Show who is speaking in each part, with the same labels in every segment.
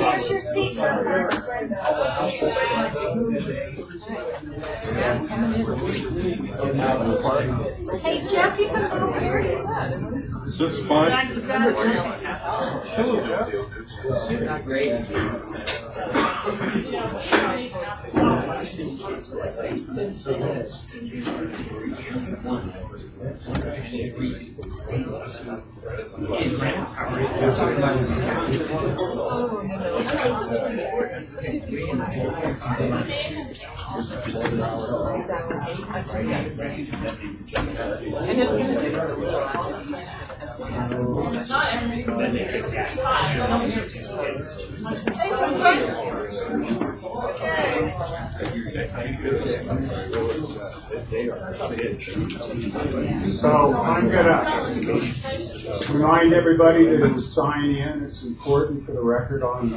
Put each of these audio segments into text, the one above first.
Speaker 1: Here's your seat number. Hey, Jeff, you can go here.
Speaker 2: Is this fine?
Speaker 3: Sure. Not great.
Speaker 4: So I'm going to remind everybody to sign in. It's important for the record on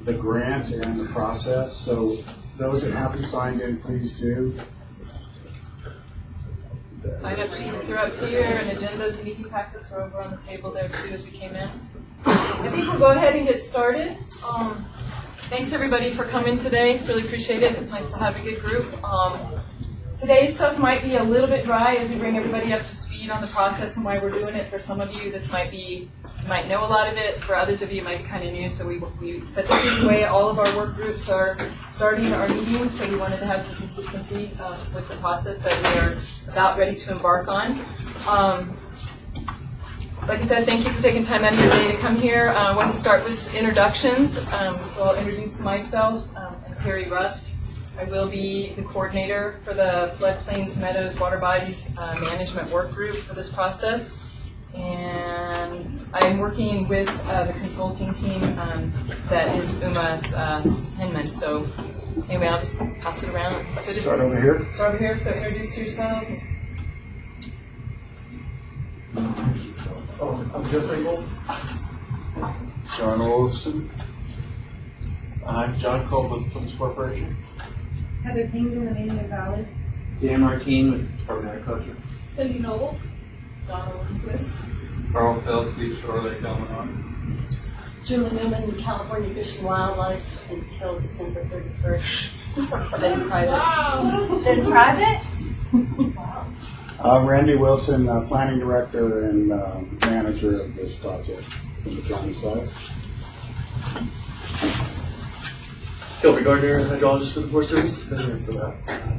Speaker 4: the grant and the process. So those that haven't signed in, please do.
Speaker 5: Sign-up sheets are up here, and agendas and meeting packets are over on the table there too as you came in. I think we'll go ahead and get started. Thanks everybody for coming today. Really appreciate it. It's nice to have a good group. Today's stuff might be a little bit dry as we bring everybody up to speed on the process and why we're doing it. For some of you, this might be, you might know a lot of it. For others of you, it might be kind of new. So but this is the way all of our work groups are starting our meetings. So we wanted to have some consistency with the process that we are about ready to embark on. Like I said, thank you for taking time out of your day to come here. I want to start with introductions. So I'll introduce myself. I'm Terry Rust. I will be the coordinator for the Floodplains, Meadows, Waterbodies management work group for this process. And I'm working with the consulting team that is Uma Henman. So anyway, I'll just pass it around. So just
Speaker 4: Start over here.
Speaker 5: Start over here. So introduce yourself.
Speaker 4: I'm Jeff Ringel.
Speaker 2: John Olafson.
Speaker 6: I'm John Cole with Plymouth Corporation.
Speaker 1: Heather Kingdom in Indian Valley.
Speaker 6: Dan Martine with Department of Agriculture.
Speaker 1: Cindy Noble.
Speaker 5: Donald Lindquist.
Speaker 2: Carl Felsley, Shore Lake, Illinois.
Speaker 7: Julie Newman, California Fish and Wildlife until December 31st. Then private.
Speaker 1: Wow.
Speaker 7: Then private?
Speaker 4: Randy Wilson, planning director and manager of this project from the county side.
Speaker 8: Gilbert Gardner, hydrologist for the Forest Service. Been here for about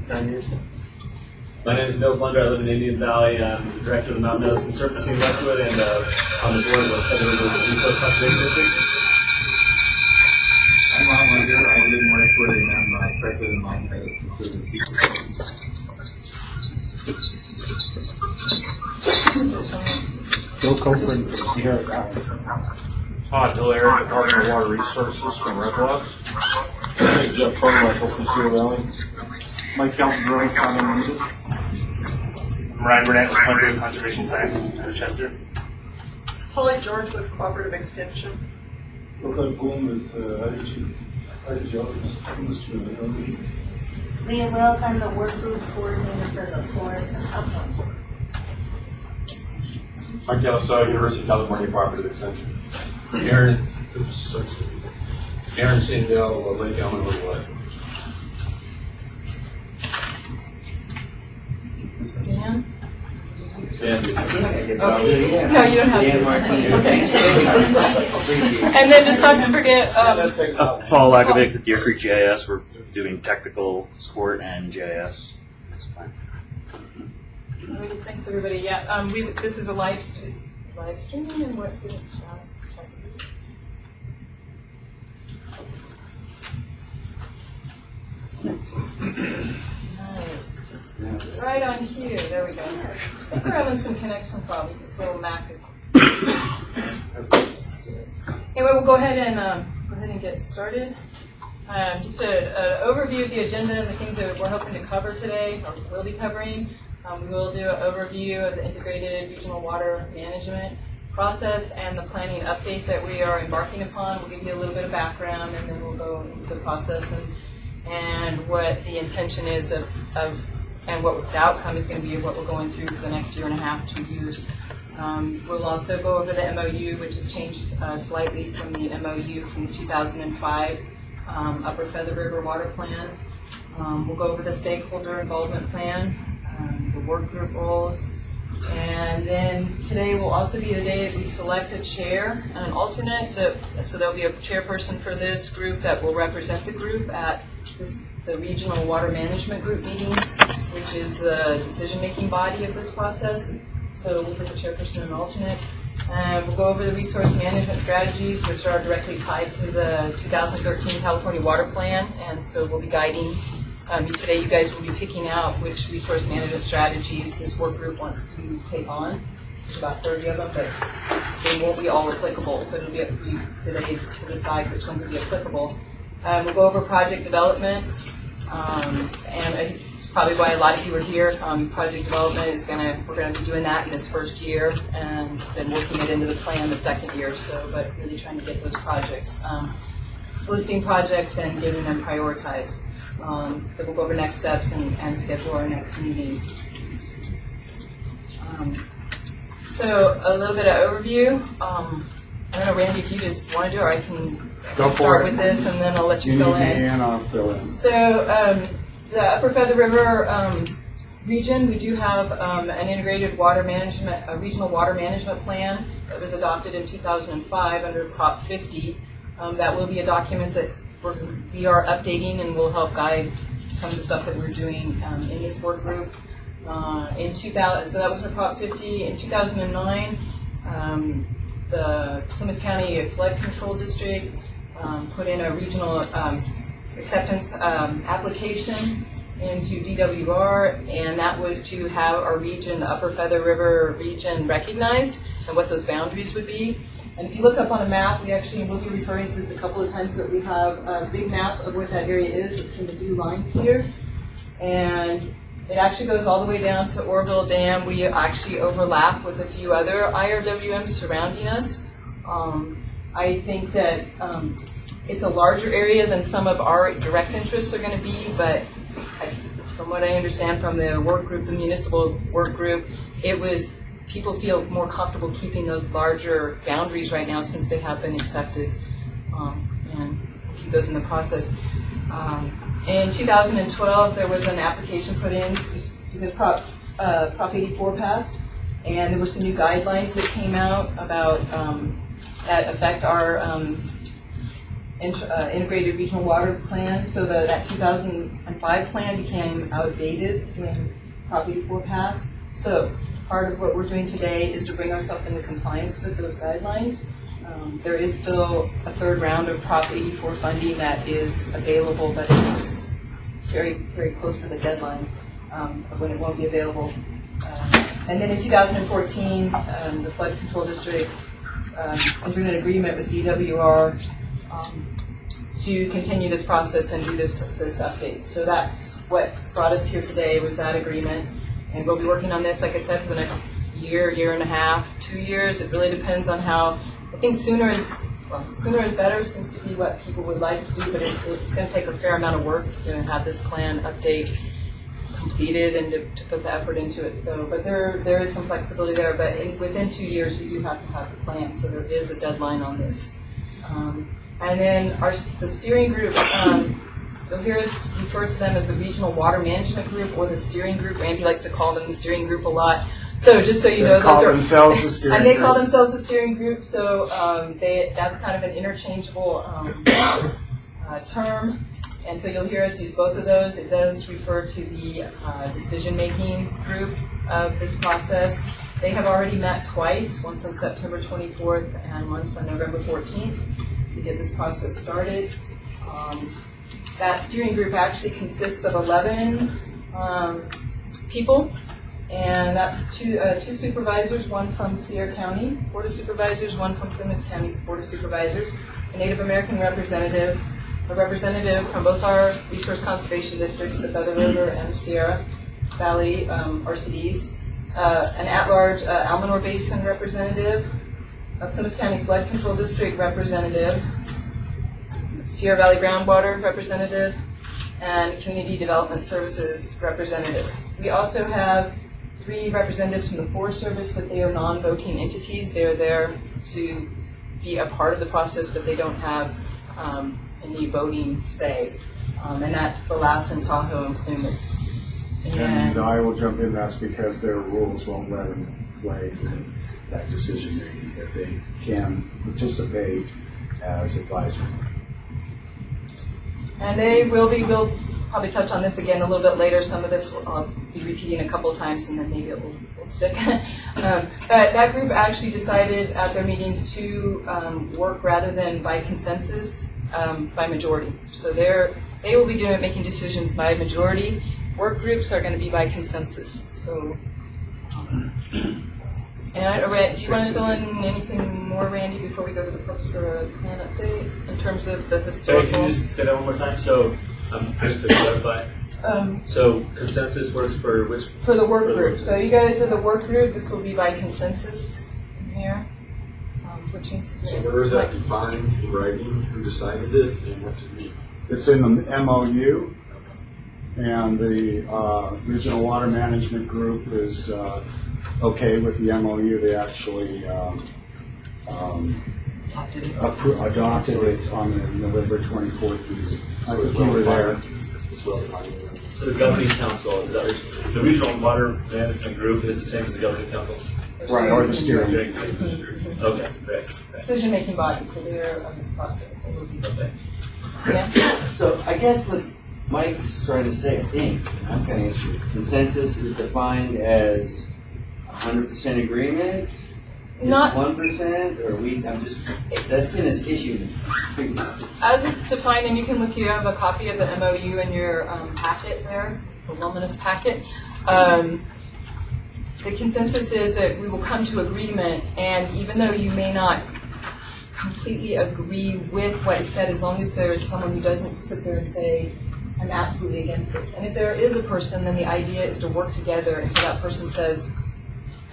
Speaker 8: 9 years.
Speaker 9: My name is Nils Lunder. I live in Indian Valley. I'm the director of the Mountain Meadows Conservancy in Westwood and on the board of the Resource Conservation District.
Speaker 10: I'm Ron Lunder. I live in Westwood and I'm president of the Mountain Meadows Conservancy.
Speaker 4: Bill Copeland, Sierra Valley.
Speaker 2: Todd Hilaire, Department of Water Resources from Red Rocks. Jeff Carmichael from Sierra Valley.
Speaker 4: Mike Calvin, County Limited.
Speaker 9: I'm Ryan Burnett with Hunter Conservation Science out of Chester.
Speaker 11: Holly George with Cooperative Extension.
Speaker 2: Brooklyn Bloom is hydrologist.
Speaker 7: Leah Wells, I'm the workgroup coordinator for the Forest and Uplands.
Speaker 2: Mike Yellow, University of California Cooperative Extension.
Speaker 6: Aaron Sandell, Lake Illinois.
Speaker 5: Dan?
Speaker 9: Dan.
Speaker 5: No, you don't have
Speaker 8: Dan
Speaker 5: to.
Speaker 8: Martine.
Speaker 5: Okay. And then just not to forget.
Speaker 12: Paul Lakovic with Deer Creek GIS. We're doing technical support and GIS.
Speaker 5: Thanks everybody. Yeah, this is a live streaming and what? Nice. Right on cue. There we go. I think we're having some connection problems. This little Mac is. Anyway, we'll go ahead and get started. Just an overview of the agenda and the things that we're hoping to cover today, or will be covering. We will do an overview of the integrated regional water management process and the planning update that we are embarking upon. We'll give you a little bit of background, and then we'll go into the process and what the intention is of and what the outcome is going to be of what we're going through for the next 1.5 to 2 years. We'll also go over the MOU, which has changed slightly from the MOU from the 2005 Upper Feather River Water Plan. We'll go over the stakeholder involvement plan, the work group roles, and then today will also be the day that we select a chair and an alternate. So there'll be a chairperson for this group that will represent the group at the regional water management group meetings, which is the decision-making body of this process. So we'll put the chairperson and alternate. We'll go over the resource management strategies, which are directly tied to the 2013 California Water Plan, and so we'll be guiding. Today you guys will be picking out which resource management strategies this work group wants to take on. There's about 30 of them, but they won't be all applicable, but it'll be up to you today to decide which ones will be applicable. We'll go over project development, and probably why a lot of you are here. Project development is we're gonna be doing that in this first year, and then working it into the plan the second year. So, but really trying to get those projects, soliciting projects and getting them prioritized. Then we'll go over next steps and schedule our next meeting. So a little bit of overview. I don't know, Randy, if you just want to do it, or I can start with this, and then I'll let you fill in.
Speaker 4: And I'll fill in.
Speaker 5: So the Upper Feather River region, we do have an integrated water management, a regional water management plan that was adopted in 2005 under Prop 50. That will be a document that we are updating and will help guide some of the stuff that we're doing in this work group. In 2000, so that was for Prop 50. In 2009, the Plymouth County Flood Control District put in a regional acceptance application into DWR, and that was to have our region, the Upper Feather River region, recognized and what those boundaries would be. And if you look up on a map, we actually will be referring to this a couple of times, that we have a big map of what that area is. It's in the blue lines here. And it actually goes all the way down to Orville Dam. We actually overlap with a few other IRWMs surrounding us. I think that it's a larger area than some of our direct interests are going to be, but from what I understand from the work group, the municipal work group, people feel more comfortable keeping those larger boundaries right now since they have been accepted, and we'll keep those in the process. In 2012, there was an application put in because Prop 84 passed, and there were some new guidelines that came out about that affect our integrated regional water plan. So that 2005 plan became outdated when Prop 84 passed. So part of what we're doing today is to bring ourselves into compliance with those guidelines. There is still a third round of Prop 84 funding that is available, but it's very, very close to the deadline of when it won't be available. And then in 2014, the Flood Control District entered an agreement with DWR to continue this process and do this update. So that's what brought us here today, was that agreement. And we'll be working on this, like I said, for the next year, year and a half, 2 years. It really depends on how. I think sooner is better, seems to be what people would like to do, but it's going to take a fair amount of work to have this plan update completed and to put the effort into it. So, but there is some flexibility there. But within 2 years, we do have to have the plan, so there is a deadline on this. And then the steering group. You'll hear us refer to them as the Regional Water Management Group or the Steering Group. Randy likes to call them the Steering Group a lot. So just so you know,
Speaker 4: call themselves the Steering
Speaker 5: and they
Speaker 4: Group.
Speaker 5: call themselves the Steering Group. So that's kind of an interchangeable term. And so you'll hear us use both of those. It does refer to the decision-making group of this process. They have already met twice, once on September 24th and once on November 14th, to get this process started. That steering group actually consists of 11 people, and that's two supervisors, one from Sierra County Board of Supervisors, one from Plymouth County Board of Supervisors, a Native American representative, a representative from both our resource conservation districts, the Feather River and Sierra Valley RCDs, an at-large Almanor Basin representative, a Plymouth County Flood Control District representative, Sierra Valley Groundwater representative, and Community Development Services representative. We also have 3 representatives from the Forest Service, but they are non-voting entities. They are there to be a part of the process, but they don't have any voting say. And that's Thalassen, Tahoe, and Plumas.
Speaker 4: And I will jump in, that's because their rules won't let them play in that decision making, that they can participate as advisory.
Speaker 5: And they will be, we'll probably touch on this again a little bit later. Some of this I'll be repeating a couple times and then maybe it will stick. But that group actually decided at their meetings to work rather than by consensus, by majority. So they will be making decisions by majority. Work groups are going to be by consensus. So, and do you want to fill in anything more, Randy, before we go to the purpose of the plan update in terms of the historical?
Speaker 9: Can you just say that one more time? So, just to clarify. So consensus works for which?
Speaker 5: For the work group. So you guys are the work group. This will be by consensus in here.
Speaker 13: So where is that defined in writing? Who decided it and what's it mean?
Speaker 4: It's in the MOU, and the Regional Water Management Group is okay with the MOU. They actually adopted it on the November 24th meeting. I think you were there.
Speaker 9: So the governing council, is that the Regional Water Management Group is the same as the governing council?
Speaker 4: Right, or the steering.
Speaker 9: Okay, great.
Speaker 5: Decision-making body, so they're of this process. They will be
Speaker 9: okay.
Speaker 5: Yeah.
Speaker 3: So I guess what Mike's trying to say, I think, I'm kind of answering. Consensus is defined as 100% agreement,
Speaker 5: not
Speaker 3: 1%, or that's been his issue previously.
Speaker 5: As it's defined, and you can look, you have a copy of the MOU in your packet there, the luminous packet. The consensus is that we will come to agreement, and even though you may not completely agree with what is said, as long as there's someone who doesn't sit there and say, I'm absolutely against this. And if there is a person, then the idea is to work together until that person says,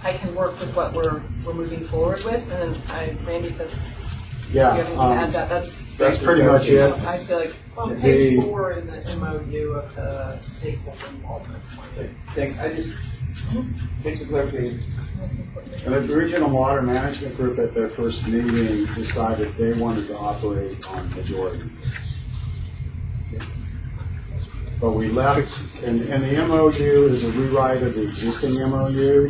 Speaker 5: I can work with what we're moving forward with. And then Randy says,
Speaker 4: yeah,
Speaker 5: add that.
Speaker 4: that's pretty much it.
Speaker 5: I feel like
Speaker 11: on page 4 in the MOU of the stakeholder involvement.
Speaker 3: Thanks. Thanks for clarification.
Speaker 4: And the Regional Water Management Group at their first meeting decided they wanted to operate on majority. But we left, and the MOU is a rewrite of the existing MOU.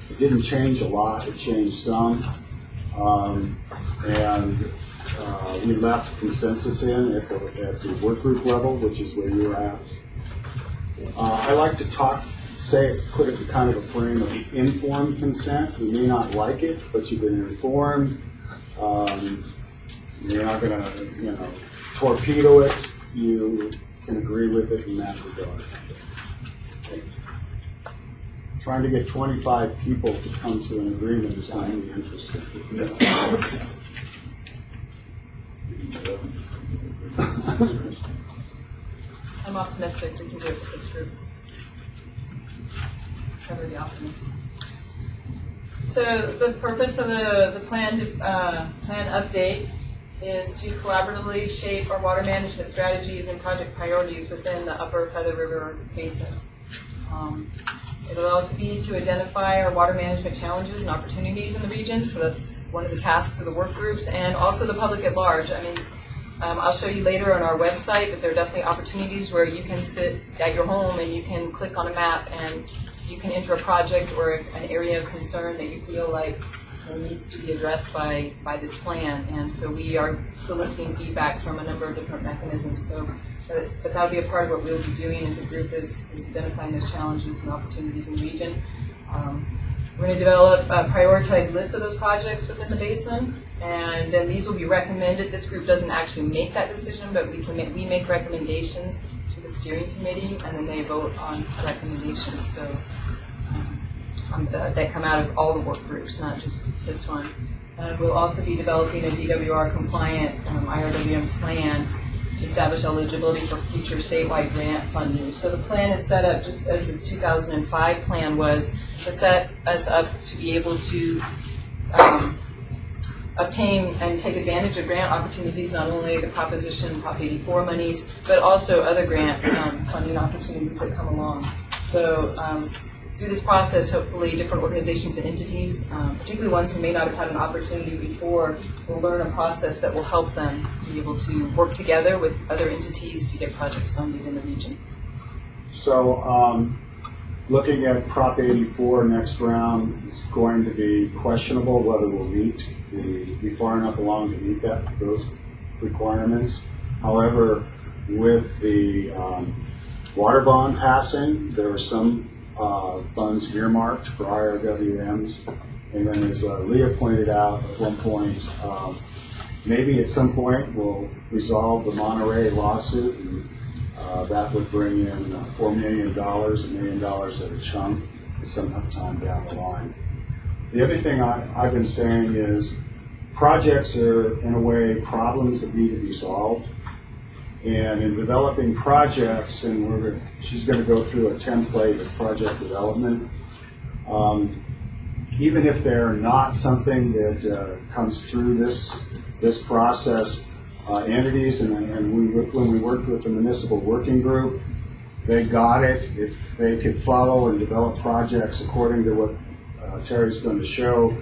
Speaker 4: It didn't change a lot, it changed some. We left consensus in at the work group level, which is where you're at. I like to put it in kind of a frame of informed consent. You may not like it, but you've been informed. You're not going to, torpedo it. You can agree with it in that regard. Trying to get 25 people to come to an agreement is going to be interesting.
Speaker 5: I'm optimistic we can do it with this group. Cover the optimist. So the purpose of the plan update is to collaboratively shape our water management strategies and project priorities within the Upper Feather River Basin. It'll also be to identify our water management challenges and opportunities in the region. So that's one of the tasks of the work groups and also the public at large. I mean, I'll show you later on our website that there are definitely opportunities where you can sit at your home and you can click on a map and you can enter a project or an area of concern that you feel like needs to be addressed by this plan. And so we are soliciting feedback from a number of different mechanisms. So, but that'll be a part of what we'll be doing as a group is identifying those challenges and opportunities in the region. We're going to develop a prioritized list of those projects within the basin, and then these will be recommended. This group doesn't actually make that decision, but we make recommendations to the steering committee, and then they vote on recommendations. So that come out of all the work groups, not just this one. We'll also be developing a DWR compliant IRWM plan to establish eligibility for future statewide grant funding. So the plan is set up just as the 2005 plan was to set us up to be able to obtain and take advantage of grant opportunities, not only the Proposition Prop 84 monies, but also other grant funding opportunities that come along. So through this process, hopefully different organizations and entities, particularly ones who may not have had an opportunity before, will learn a process that will help them be able to work together with other entities to get projects funded in the region.
Speaker 4: So looking at Prop 84 next round, it's going to be questionable whether we'll be far enough along to meet those requirements. However, with the water bond passing, there are some funds earmarked for IRWMs, and then as Leah pointed out at one point, maybe at some point we'll resolve the Monterey lawsuit, and that would bring in $4 million, $1 million at a chunk at some time down the line. The other thing I've been saying is projects are, in a way, problems that need to be solved. And in developing projects, and she's going to go through a template of project development, even if they're not something that comes through this process, entities, and when we worked with the municipal working group, they got it. If they could follow and develop projects according to what Terry's going to show,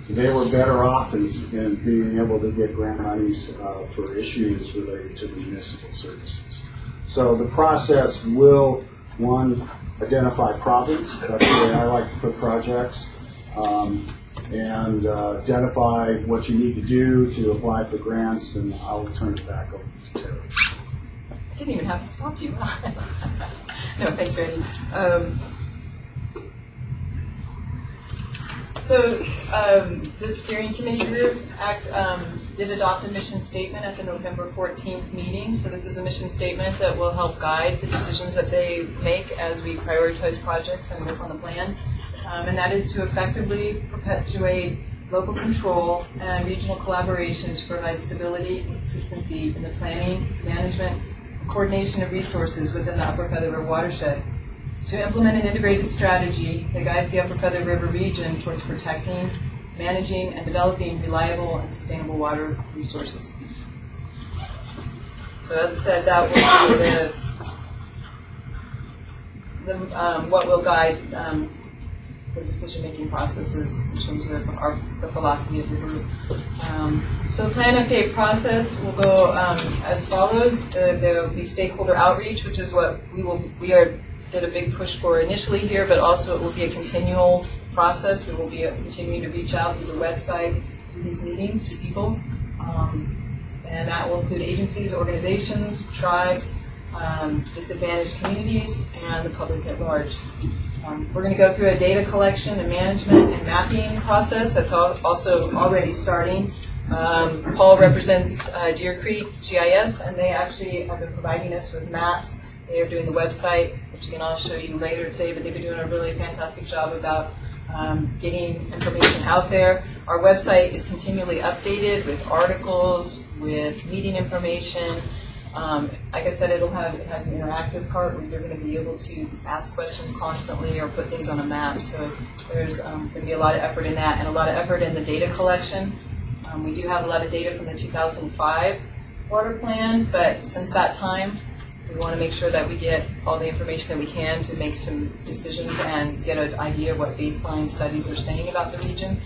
Speaker 4: they were better off in being able to get grant monies for issues related to the municipal services. So the process will, one, identify problems. That's the way I like to put projects. And identify what you need to do to apply for grants, and I'll turn it back over to Terry.
Speaker 5: I didn't even have to stop you. No, thanks, Randy. So the steering committee group did adopt a mission statement at the November 14th meeting. So this is a mission statement that will help guide the decisions that they make as we prioritize projects and work on the plan. And that is to effectively perpetuate local control and regional collaboration to provide stability and consistency in the planning, management, and coordination of resources within the Upper Feather River watershed. To implement an integrated strategy that guides the Upper Feather River region towards protecting, managing, and developing reliable and sustainable water resources. So as I said, that will be what will guide the decision-making processes in terms of the philosophy of the group. So the plan update process will go as follows. There will be stakeholder outreach, which is what did a big push for initially here, but also it will be a continual process. We will be continuing to reach out through the website, through these meetings to people. And that will include agencies, organizations, tribes, disadvantaged communities, and the public at large. We're going to go through a data collection and management and mapping process that's also already starting. Paul represents Deer Creek GIS, and they actually have been providing us with maps. They are doing the website, which again I'll show you later today, but they've been doing a really fantastic job about getting information out there. Our website is continually updated with articles, with meeting information. Like I said, it has an interactive part where you're going to be able to ask questions constantly or put things on a map. So there's going to be a lot of effort in that and a lot of effort in the data collection. We do have a lot of data from the 2005 water plan, but since that time, we want to make sure that we get all the information that we can to make some decisions and get an idea of what baseline studies are saying about the region.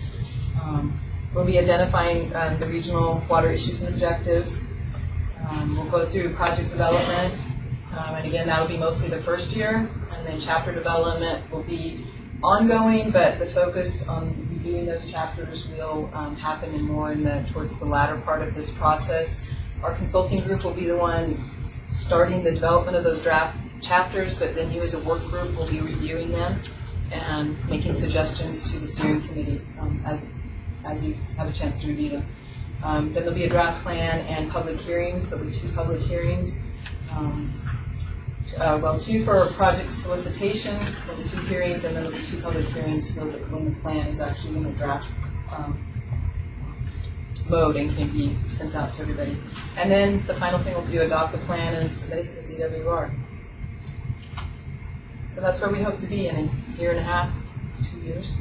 Speaker 5: We'll be identifying the regional water issues and objectives. We'll go through project development, and again, that will be mostly the first year, and then chapter development will be ongoing, but the focus on reviewing those chapters will happen towards the latter part of this process. Our consulting group will be the one starting the development of those draft chapters, but then you as a work group will be reviewing them and making suggestions to the steering committee as you have a chance to review them. Then there'll be a draft plan and public hearings. There'll be 2 public hearings. 2 for project solicitation, there'll be 2 hearings, and then there'll be 2 public hearings for when the plan is actually in the draft mode and can be sent out to everybody. And then the final thing will be to adopt the plan and submit it to DWR. So that's where we hope to be in a year and a half, 2 years.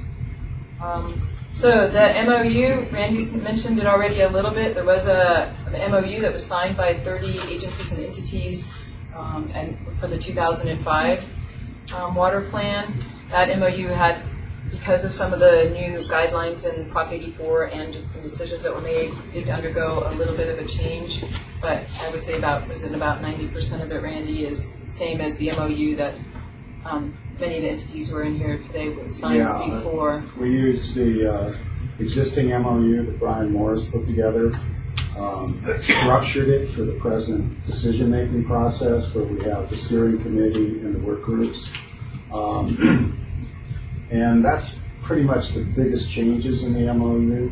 Speaker 5: So the MOU, Randy mentioned it already a little bit. There was an MOU that was signed by 30 agencies and entities and for the 2005 water plan. That MOU had, because of some of the new guidelines in Prop 84 and just some decisions that were made, did undergo a little bit of a change. But I would say about 90% of it, Randy, is the same as the MOU that many of the entities who are in here today would sign before.
Speaker 4: We used the existing MOU that Brian Morris put together, structured it for the present decision-making process where we have the steering committee and the work groups. And that's pretty much the biggest changes in the MOU.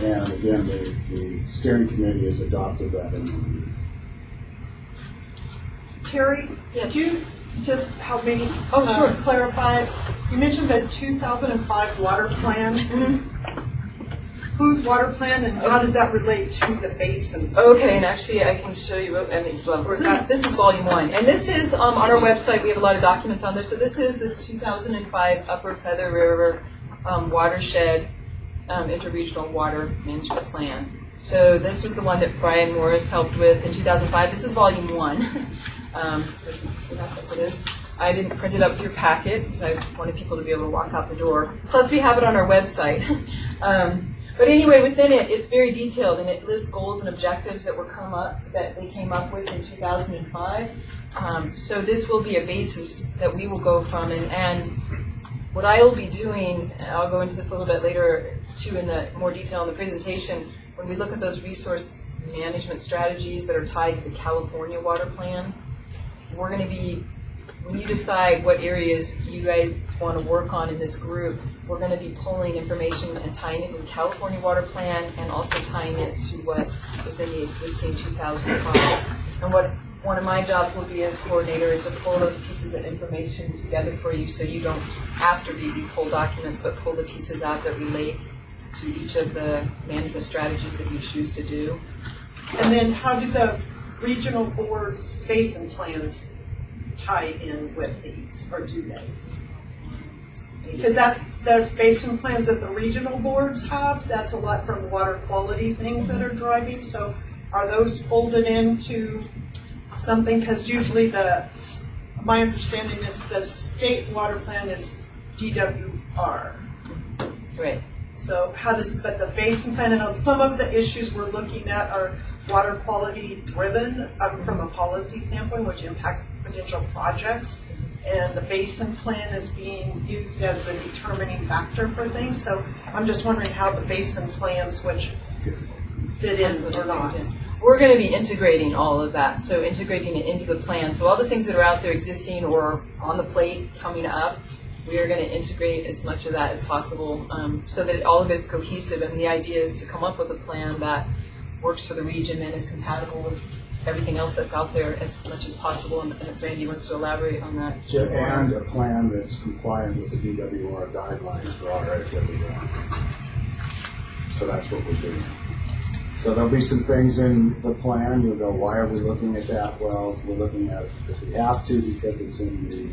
Speaker 4: And again, the steering committee has adopted that MOU.
Speaker 11: Terry,
Speaker 5: yes.
Speaker 11: Could you just help me
Speaker 5: sure.
Speaker 11: clarify? You mentioned the 2005 water plan.
Speaker 5: Mm-hmm.
Speaker 11: Whose water plan, and how does that relate to the basin?
Speaker 5: Okay, and actually I can show you, this is volume 1. And this is on our website. We have a lot of documents on there. So this is the 2005 Upper Feather River Watershed Interregional Water Management Plan. So this was the one that Brian Morris helped with in 2005. This is volume 1. So you can see how thick it is. I didn't print it up for your packet because I wanted people to be able to walk out the door. Plus we have it on our website. But anyway, within it, it's very detailed, and it lists goals and objectives that they came up with in 2005. So this will be a basis that we will go from, and what I will be doing, I'll go into this a little bit later too in the more detail in the presentation, when we look at those resource management strategies that are tied to the California Water Plan, we're going to be, when you decide what areas you guys want to work on in this group, we're going to be pulling information and tying it to the California Water Plan and also tying it to what was in the existing 2005. And what one of my jobs will be as coordinator is to pull those pieces of information together for you so you don't have to read these whole documents, but pull the pieces out that relate to each of the management strategies that you choose to do.
Speaker 11: And then how do the regional boards' basin plans tie in with these, or do they? Because there's basin plans that the regional boards have. That's a lot from water quality things that are driving. So are those folded into something? Because usually my understanding is the state water plan is DWR.
Speaker 5: Right.
Speaker 11: So but the basin plan, and some of the issues we're looking at are water quality driven from a policy standpoint, which impact potential projects. And the basin plan is being used as the determining factor for things. So I'm just wondering how the basin plans, which fit in or not.
Speaker 5: We're going to be integrating all of that, so integrating it into the plan. So all the things that are out there existing or on the plate coming up, we are going to integrate as much of that as possible so that all of it is cohesive. And the idea is to come up with a plan that works for the region and is compatible with everything else that's out there as much as possible. And if Randy wants to elaborate on that.
Speaker 4: And a plan that's compliant with the DWR guidelines for IRWM. So that's what we're doing. So there'll be some things in the plan. You'll go, why are we looking at that? Well, we're looking at it because we have to, because it's in the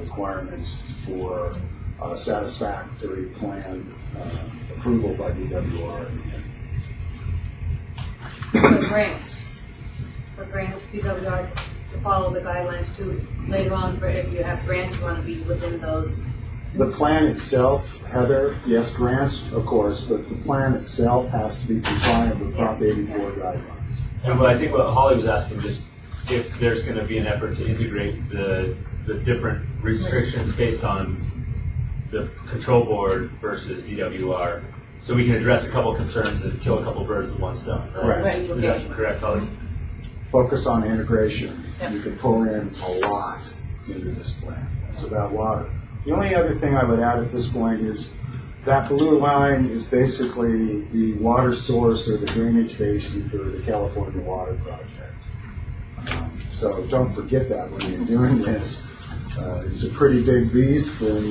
Speaker 4: requirements for satisfactory plan approval by DWR.
Speaker 1: For grants, DWR to follow the guidelines too. Later on, if you have grants, you want to be within those.
Speaker 4: The plan itself, Heather, yes, grants, of course, but the plan itself has to be compliant with Prop 84 guidelines.
Speaker 9: And I think what Holly was asking is if there's going to be an effort to integrate the different restrictions based on the control board versus DWR, so we can address a couple concerns and kill a couple birds with one stone.
Speaker 4: Right.
Speaker 9: Is that correct, Holly?
Speaker 4: Focus on integration. Yep. You can pull in a lot into this plan. It's about water. The only other thing I would add at this point is that blue line is basically the water source or the drainage basin for the California Water Project. So don't forget that when you're doing this. It's a pretty big beast, and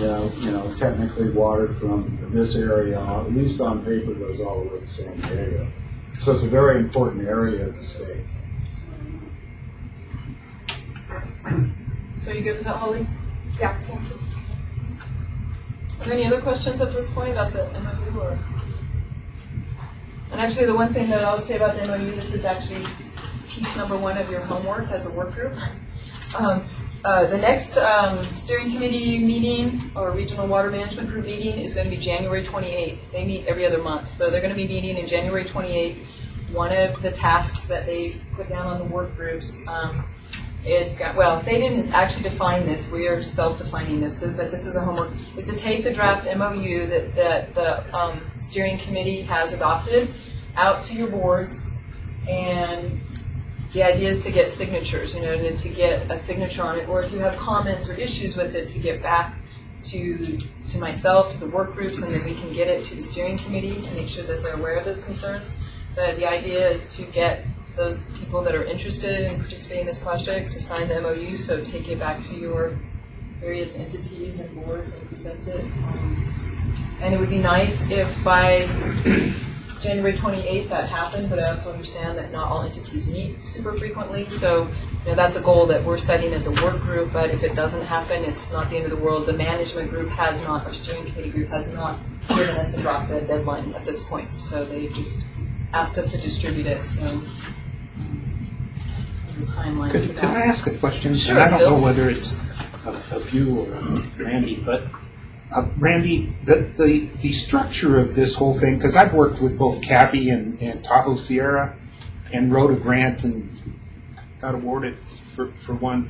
Speaker 4: technically water from this area, at least on paper, goes all the way to San Diego. So it's a very important area of the state.
Speaker 5: So are you good with that, Holly?
Speaker 11: Yeah, thank you.
Speaker 5: Are there any other questions at this point about the MOU? And actually, the one thing that I'll say about the MOU, this is actually piece number 1 of your homework as a work group. The next steering committee meeting or regional water management group meeting is going to be January 28th. They meet every other month, so they're going to be meeting in January 28th. One of the tasks that they've put down on the work groups is, well, they didn't actually define this. We are self-defining this, but this is a homework, is to take the draft MOU that the steering committee has adopted out to your boards, and the idea is to get signatures, to get a signature on it, or if you have comments or issues with it, to get back to myself, to the work groups, and then we can get it to the steering committee and make sure that they're aware of those concerns. But the idea is to get those people that are interested in participating in this project to sign the MOU, so take it back to your various entities and boards and present it. And it would be nice if by January 28th that happened, but I also understand that not all entities meet super frequently, so that's a goal that we're setting as a work group, but if it doesn't happen, it's not the end of the world. The management group has not, our steering committee group has not given us a drop dead deadline at this point, so they've just asked us to distribute it, so the timeline for that.
Speaker 14: Can I ask a question?
Speaker 5: Sure,
Speaker 14: and I don't
Speaker 5: Bill.
Speaker 14: know whether it's of you or Randy, but Randy, the structure of this whole thing, because I've worked with both Cabby and Tahoe Sierra and wrote a grant and got awarded for one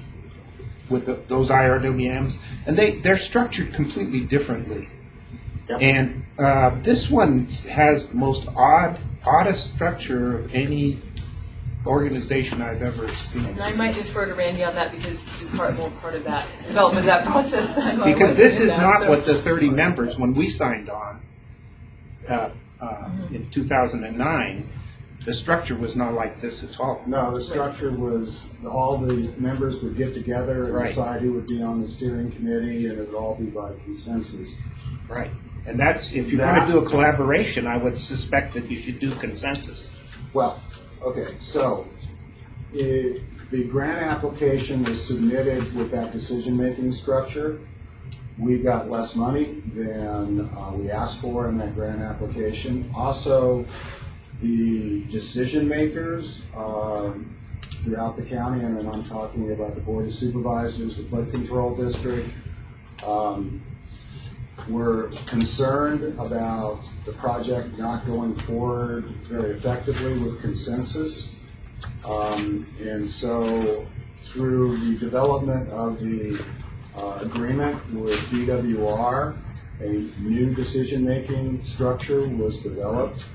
Speaker 14: with those IRWMs, and they're structured completely differently. Yep. And this one has the most oddest structure of any organization I've ever seen.
Speaker 5: And I might defer to Randy on that because he was part of that development of that process.
Speaker 14: Because this is not what the 30 members, when we signed on in 2009, the structure was not like this at all.
Speaker 4: No, the structure was all the members would get together and decide who would be on the steering committee, and it would all be by consensus.
Speaker 14: Right. And that's, if you're going to do a collaboration, I would suspect that you should do consensus.
Speaker 4: Well, okay, so the grant application was submitted with that decision-making structure. We got less money than we asked for in that grant application. Also, the decision makers throughout the county, and then I'm talking about the Board of Supervisors, the Flood Control District, were concerned about the project not going forward very effectively with consensus. And so through the development of the agreement with DWR, a new decision-making structure was developed,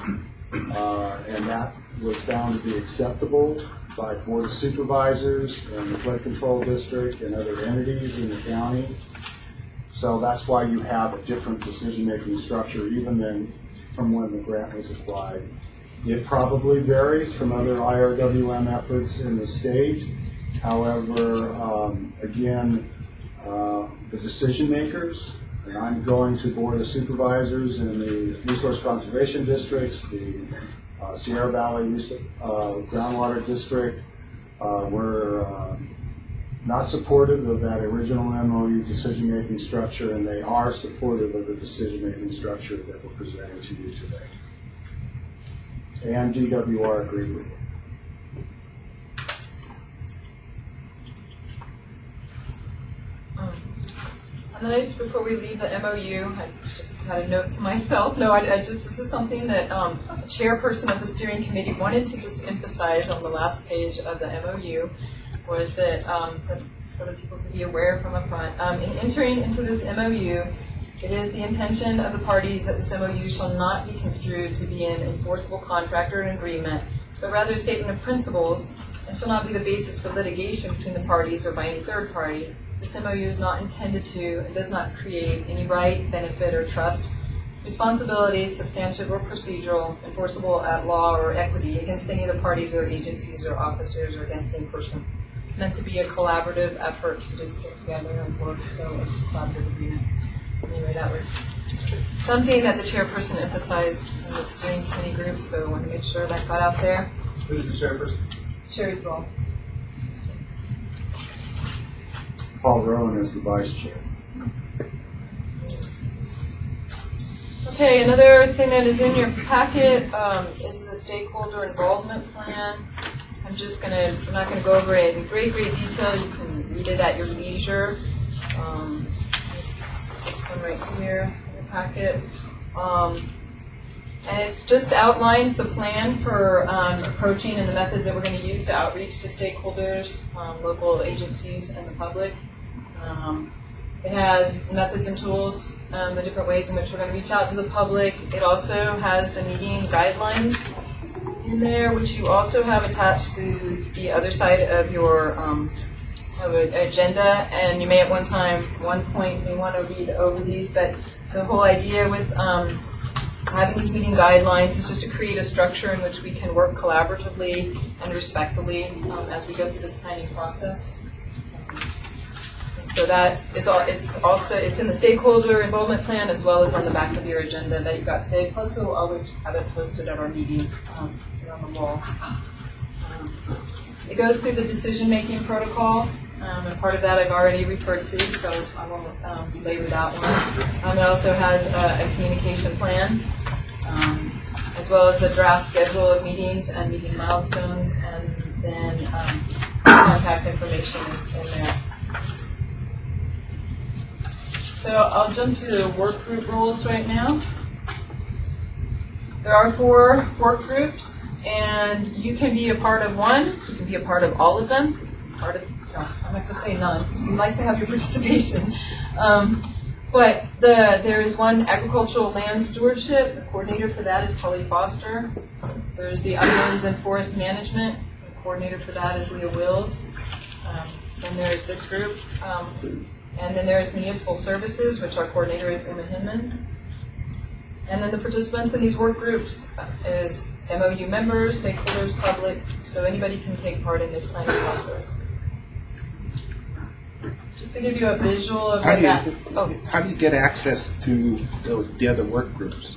Speaker 4: and that was found to be acceptable by Board of Supervisors and the Flood Control District and other entities in the county. So that's why you have a different decision-making structure even than from when the grant was applied. It probably varies from other IRWM efforts in the state. However, again, the decision makers, and I'm going to Board of Supervisors in the Resource Conservation Districts, the Sierra Valley Groundwater District, were not supportive of that original MOU decision-making structure, and they are supportive of the decision-making structure that we're presenting to you today. And DWR agreed with it.
Speaker 5: And then just before we leave the MOU, I just had a note to myself. This is something that the chairperson of the steering committee wanted to just emphasize on the last page of the MOU, was that, so that people can be aware from up front. In entering into this MOU, it is the intention of the parties that this MOU shall not be construed to be an enforceable contract or an agreement, but rather a statement of principles, and shall not be the basis for litigation between the parties or by any third party. This MOU is not intended to and does not create any right, benefit, or trust, responsibilities, substantive or procedural, enforceable at law or equity against any of the parties or agencies or officers or against any person. It's meant to be a collaborative effort to just get together and work, so it's a collaborative agreement. Anyway, that was something that the chairperson emphasized in the steering committee group, so I want to make sure that got out there.
Speaker 10: Who's the chairperson?
Speaker 5: Sherry Thrall.
Speaker 4: Paul Rowan is the vice chair.
Speaker 5: Okay, another thing that is in your packet is the stakeholder involvement plan. I'm not gonna go over it in great detail. You can read it at your leisure. It's this one right here in the packet. And it just outlines the plan for approaching and the methods that we're going to use to outreach to stakeholders, local agencies, and the public. It has methods and tools, the different ways in which we're going to reach out to the public. It also has the meeting guidelines in there, which you also have attached to the other side of your agenda. And you may at one point may want to read over these, but the whole idea with having these meeting guidelines is just to create a structure in which we can work collaboratively and respectfully as we go through this planning process. So that is all. It's in the stakeholder involvement plan as well as on the back of your agenda that you got today. Plus, we'll always have it posted at our meetings here on the wall. It goes through the decision-making protocol. And part of that I've already referred to, so I won't belabor that one. It also has a communication plan, as well as a draft schedule of meetings and meeting milestones, and then contact information is in there. So I'll jump to the work group roles right now. There are 4 work groups, and you can be a part of one. You can be a part of all of them. No, I'm not going to say none, because we'd like to have your participation. But there is one agricultural land stewardship. The coordinator for that is Polly Foster. There's the uplands and forest management. The coordinator for that is Leah Wills. Then there's this group. And then there's municipal services, which our coordinator is Uma Hinman. And then the participants in these work groups is MOU members, stakeholders, public, so anybody can take part in this planning process. Just to give you a visual of
Speaker 14: how do you get access to the other work groups?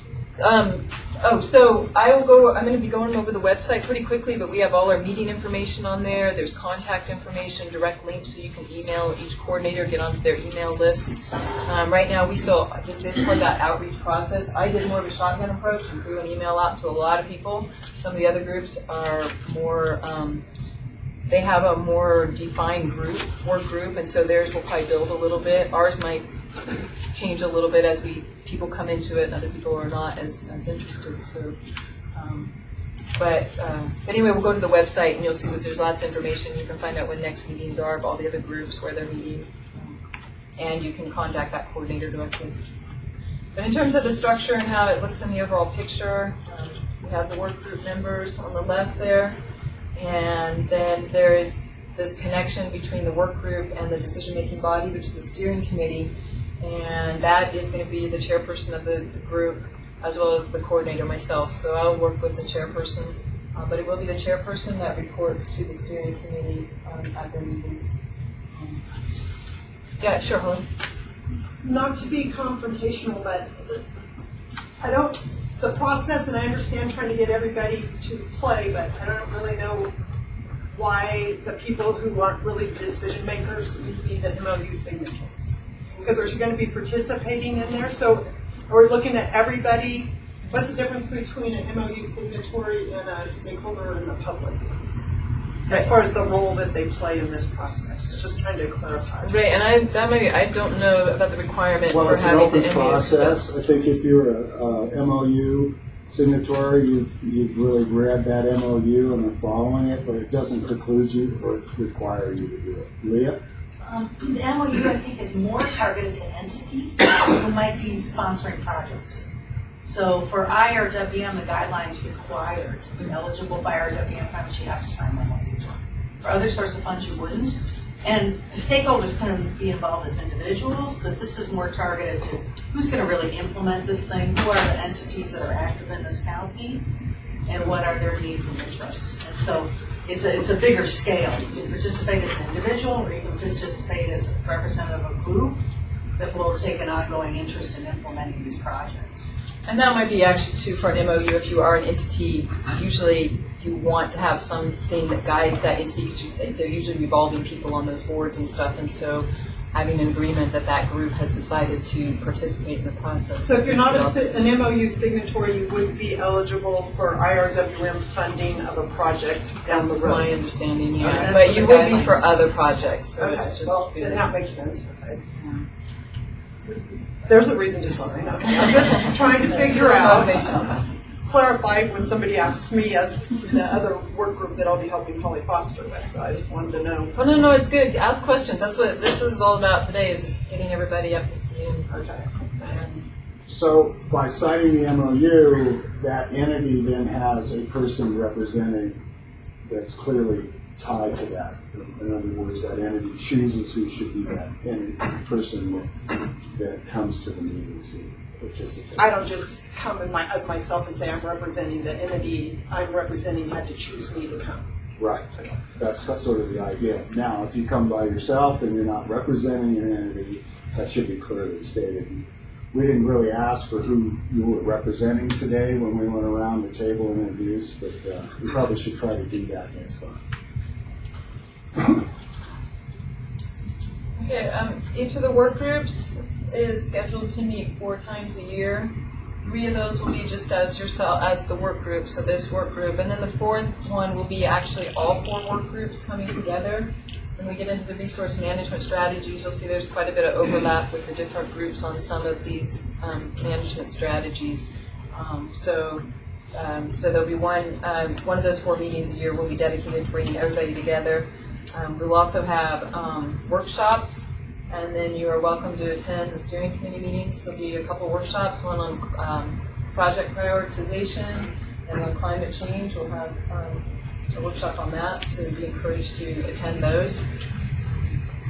Speaker 5: So I'm going to be going over the website pretty quickly, but we have all our meeting information on there. There's contact information, direct links, so you can email each coordinator, get onto their email list. Right now, this is part of that outreach process. I did more of a shotgun approach and threw an email out to a lot of people. Some of the other groups are more, they have a more defined work group, and so theirs will probably build a little bit. Ours might change a little bit as people come into it, and other people are not as interested. So, but anyway, we'll go to the website, and you'll see that there's lots of information. You can find out when next meetings are of all the other groups, where they're meeting, and you can contact that coordinator directly. But in terms of the structure and how it looks in the overall picture, we have the work group members on the left there, and then there is this connection between the work group and the decision-making body, which is the steering committee. And that is going to be the chairperson of the group, as well as the coordinator, myself. So I'll work with the chairperson, but it will be the chairperson that reports to the steering committee at their meetings. Yeah, sure, Holly.
Speaker 11: Not to be confrontational, but the process, and I understand trying to get everybody to play, but I don't really know why the people who aren't really the decision makers need to be the MOU signatories. Because there's going to be participating in there. So are we looking at everybody? What's the difference between an MOU signatory and a stakeholder in the public? As far as the role that they play in this process. Just trying to clarify.
Speaker 5: Right, and I don't know about the requirement for
Speaker 4: it's an
Speaker 5: having
Speaker 4: open
Speaker 5: the
Speaker 4: process. I think if you're a MOU signatory, you've really read that MOU and are following it, but it doesn't preclude you or require you to do it. Leah?
Speaker 15: The MOU, I think, is more targeted to entities who might be sponsoring projects. So for IRWM, the guidelines require to be eligible by IRWM funds, you have to sign the MOU. For other sorts of funds, you wouldn't. And the stakeholders couldn't be involved as individuals, but this is more targeted to who's going to really implement this thing, who are the entities that are active in this county, and what are their needs and interests. And so it's a bigger scale. You can participate as an individual, or you can participate as a representative of a group that will take an ongoing interest in implementing these projects.
Speaker 5: And that might be actually too for an MOU. If you are an entity, usually you want to have something that guides that entity, because they're usually revolving people on those boards and stuff. And so having an agreement that that group has decided to participate in the process.
Speaker 11: So if you're not an MOU signatory, you wouldn't be eligible for IRWM funding of a project down the
Speaker 5: That's
Speaker 11: road.
Speaker 5: my understanding,
Speaker 11: Okay,
Speaker 5: yeah.
Speaker 11: that's
Speaker 5: But
Speaker 11: what
Speaker 5: you
Speaker 11: the
Speaker 5: would be for
Speaker 11: guidelines-
Speaker 5: other projects, so
Speaker 11: Okay,
Speaker 5: it's just.
Speaker 11: well, then
Speaker 5: really-
Speaker 11: that makes sense. Okay. There's a reason to sign. Okay. I'm just trying to figure out, clarify when somebody asks me as the other work group that I'll be helping Polly Foster with. So I just wanted to know.
Speaker 5: Oh, no, it's good. Ask questions. That's what this is all about today, is just getting everybody up to speed.
Speaker 11: Okay.
Speaker 4: So by signing the MOU, that entity then has a person representing that's clearly tied to that. In other words, that entity chooses who should be that person that comes to the meetings and participates.
Speaker 11: I don't just come as myself and say I'm representing the entity I'm representing had to choose me to come.
Speaker 4: Right. That's sort of the idea. Now, if you come by yourself and you're not representing an entity, that should be clearly stated. We didn't really ask for who you were representing today when we went around the table and introduced, but we probably should try to do that next time.
Speaker 5: Okay, each of the work groups is scheduled to meet 4 times a year. 3 of those will be just as yourself, as the work group, so this work group. And then the 4th one will be actually all 4 work groups coming together. When we get into the resource management strategies, you'll see there's quite a bit of overlap with the different groups on some of these management strategies. So there'll be one of those 4 meetings a year will be dedicated to bringing everybody together. We'll also have workshops, and then you are welcome to attend the steering committee meetings. There'll be a couple workshops, one on project prioritization and on climate change. We'll have a workshop on that, so you'd be encouraged to attend those.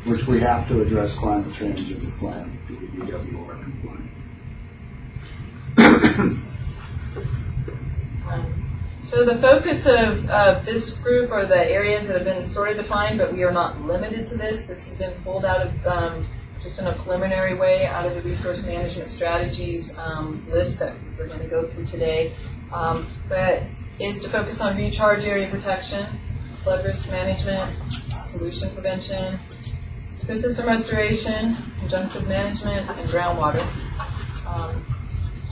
Speaker 4: Which we have to address climate change in the plan, the UFR compliant.
Speaker 5: So the focus of this group are the areas that have been sort of defined, but we are not limited to this. This has been pulled out of, just in a preliminary way, out of the resource management strategies list that we're going to go through today. But is to focus on recharge area protection, flood risk management, pollution prevention, ecosystem restoration, conjunctive management, and groundwater.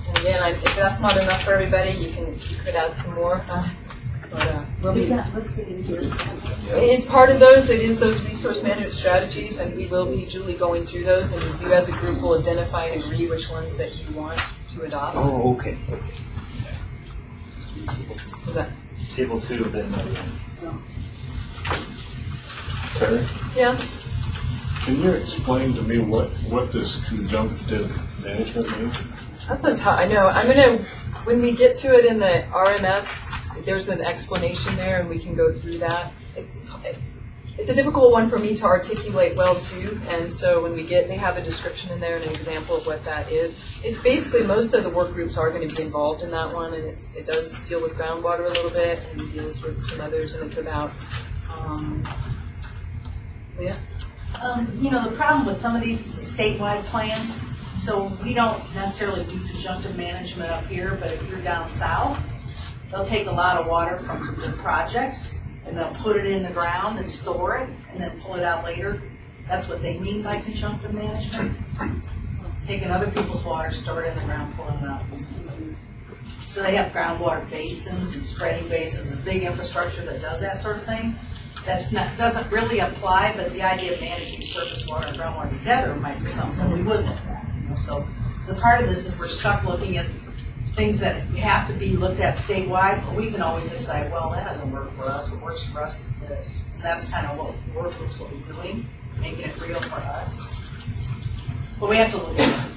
Speaker 5: And again, if that's not enough for everybody, you could add some more. We'll be.
Speaker 7: Is that listed in here?
Speaker 5: It's part of those. It is those resource management strategies, and we will be, Julie, going through those, and you as a group will identify and agree which ones that you want to adopt.
Speaker 14: Oh, okay.
Speaker 5: Is that?
Speaker 12: Table 2 of it.
Speaker 2: Terry,
Speaker 5: Yeah.
Speaker 2: can you explain to me what this conjunctive management means?
Speaker 5: That's a tough. I know. When we get to it in the RMS, there's an explanation there, and we can go through that. It's a difficult one for me to articulate well too, and so when they have a description in there and an example of what that is. It's basically most of the work groups are going to be involved in that one, and it does deal with groundwater a little bit and deals with some others, and it's about. Yeah.
Speaker 15: The problem with some of these is a statewide plan, so we don't necessarily do conjunctive management up here, but if you're down south, they'll take a lot of water from the projects and they'll put it in the ground and store it and then pull it out later. That's what they mean by conjunctive management. Taking other people's water, store it in the ground, pulling it out. So they have groundwater basins and spreading basins and big infrastructure that does that sort of thing. Doesn't really apply, but the idea of managing surface water and groundwater together might be something we would look at. So part of this is we're stuck looking at things that have to be looked at statewide, but we can always decide, well, that doesn't work for us. What works for us is this. And that's kind of what work groups will be doing, making it real for us. But we have to look at it.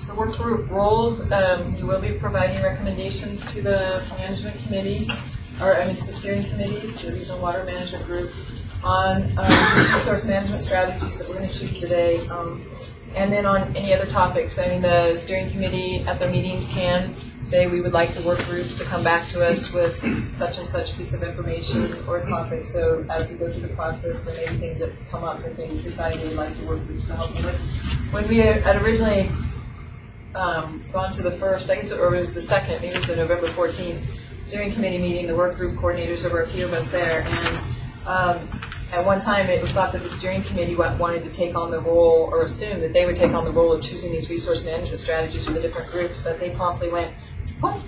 Speaker 5: The work group roles, you will be providing recommendations to the management committee, to the steering committee, to the regional water management group on resource management strategies that we're going to choose today, and then on any other topics. The steering committee at their meetings can say we would like the work groups to come back to us with such and such piece of information or topic. So as we go through the process, there may be things that come up that they decide they would like the work groups to help them with. When we had originally gone to the first, I guess, or it was the second, maybe it was the November 14th steering committee meeting, the work group coordinators, there were a few of us there, and at one time it was thought that the steering committee wanted to take on the role, or assumed that they would take on the role of choosing these resource management strategies for the different groups, but they promptly went, what?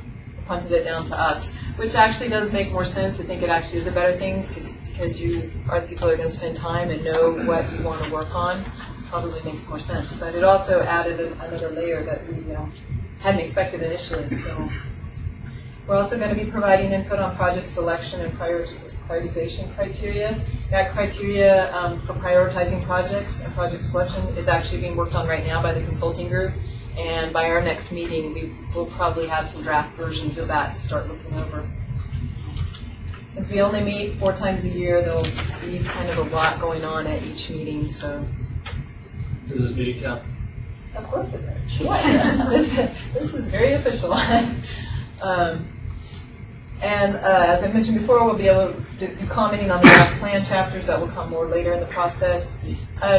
Speaker 5: Punted it down to us, which actually does make more sense. I think it actually is a better thing because you are the people who are going to spend time and know what you want to work on. Probably makes more sense. But it also added another layer that we hadn't expected initially. So we're also going to be providing input on project selection and prioritization criteria. That criteria for prioritizing projects and project selection is actually being worked on right now by the consulting group. And by our next meeting, we will probably have some draft versions of that to start looking over. Since we only meet 4 times a year, there'll be kind of a lot going on at each meeting. So,
Speaker 8: Does this meeting count?
Speaker 5: Of course it does. This is very official. And as I mentioned before, we'll be able to be commenting on the draft plan chapters that will come more later in the process.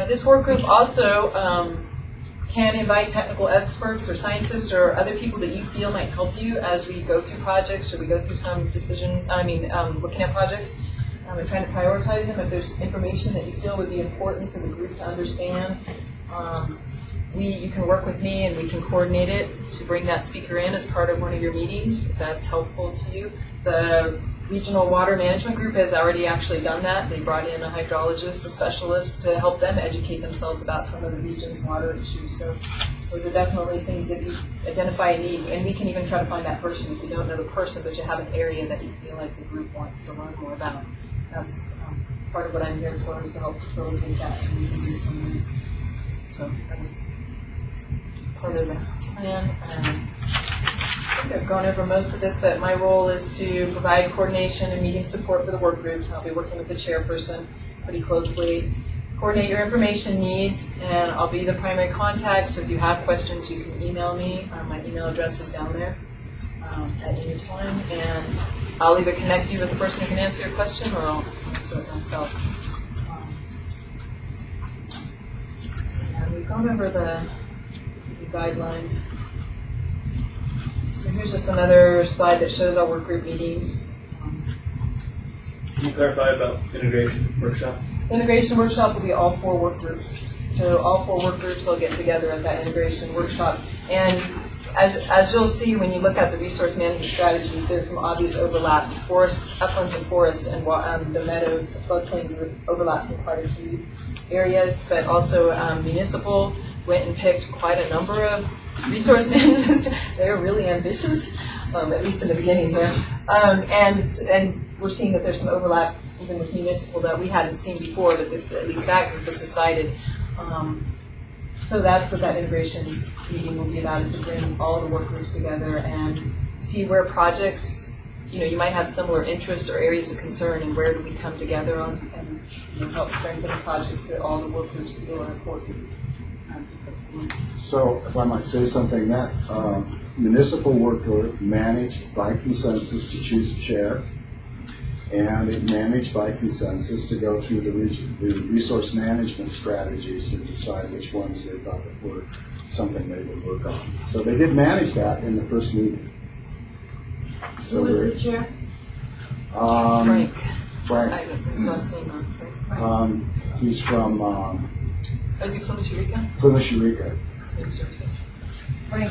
Speaker 5: This work group also can invite technical experts or scientists or other people that you feel might help you as we go through projects or we go through some looking at projects and trying to prioritize them. If there's information that you feel would be important for the group to understand, you can work with me and we can coordinate it to bring that speaker in as part of one of your meetings, if that's helpful to you. The Regional Water Management Group has already actually done that. They brought in a hydrologist, a specialist, to help them educate themselves about some of the region's water issues. So those are definitely things that you identify a need, and we can even try to find that person if you don't know the person, but you have an area that you feel like the group wants to learn more about. That's part of what I'm here for, is to help facilitate that, and we can do something. So that is part of the plan. I think I've gone over most of this, but my role is to provide coordination and meeting support for the work groups. I'll be working with the chairperson pretty closely, coordinate your information needs, and I'll be the primary contact. So if you have questions, you can email me. My email address is down there at any time, and I'll either connect you with the person who can answer your question, or I'll answer it myself. And we've gone over the guidelines. So here's just another slide that shows our work group meetings.
Speaker 8: Can you clarify about integration workshop?
Speaker 5: Integration workshop will be all 4 work groups. So all 4 work groups will get together at that integration workshop. And as you'll see when you look at the resource management strategies, there's some obvious overlaps. Forest, uplands and forest, and the Meadows, floodplains overlaps in quite a few areas, but also municipal went and picked quite a number of resource managers. They're really ambitious, at least in the beginning here. And we're seeing that there's some overlap even with municipal that we hadn't seen before, that at least that group has decided. So that's what that integration meeting will be about, is to bring all the work groups together and see where projects, you might have similar interest or areas of concern, and where do we come together on and help strengthen the projects that all the work groups feel are important.
Speaker 4: So, if I might say something, that municipal work group managed by consensus to choose a chair, and it managed by consensus to go through the resource management strategies and decide which ones they thought that were something they would work on. So they did manage that in the first meeting.
Speaker 7: Who was the chair?
Speaker 5: Frank.
Speaker 4: Frank.
Speaker 5: His last name, Frank.
Speaker 4: He's from
Speaker 5: is he Plymouth, Eureka?
Speaker 4: Plymouth, Eureka.
Speaker 5: Frank.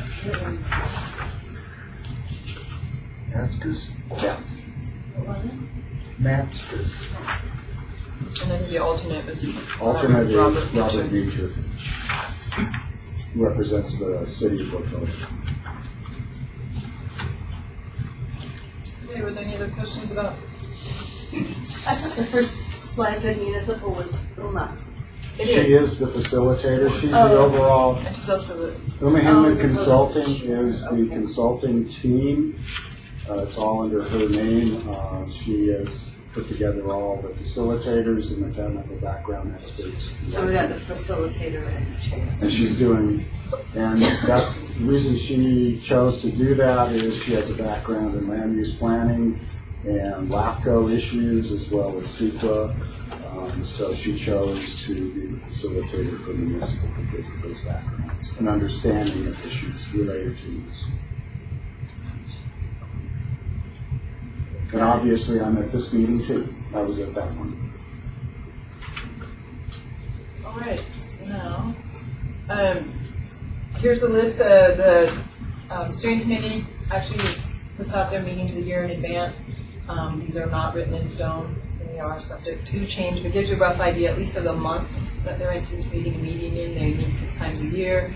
Speaker 14: Matskas.
Speaker 4: Yeah.
Speaker 14: Matskas.
Speaker 5: And then the alternate is
Speaker 4: Alternate is
Speaker 5: Robert
Speaker 4: Beecher, who represents the city of Brooklyn.
Speaker 5: Okay, were there any other questions about?
Speaker 7: I thought the first slide said municipal was Uma.
Speaker 5: It
Speaker 4: She is the facilitator. She's the overall.
Speaker 5: And she's also the.
Speaker 4: Uma Consulting is the consulting team. It's all under her name. She has put together all the facilitators and the technical background experts.
Speaker 7: So we got the facilitator and the chair.
Speaker 4: And she's doing, and the reason she chose to do that is she has a background in land use planning and LAFCO issues, as well as CEQA. So she chose to be the facilitator for municipal because of those backgrounds and understanding of issues related to municipal. And obviously, I'm at this meeting too. I was at that one.
Speaker 5: All right, now, here's a list of the steering committee actually puts out their meetings a year in advance. These are not written in stone. They are subject to change, but gives you a rough idea, at least of the months that they're anticipating a meeting in. They meet 6 times a year.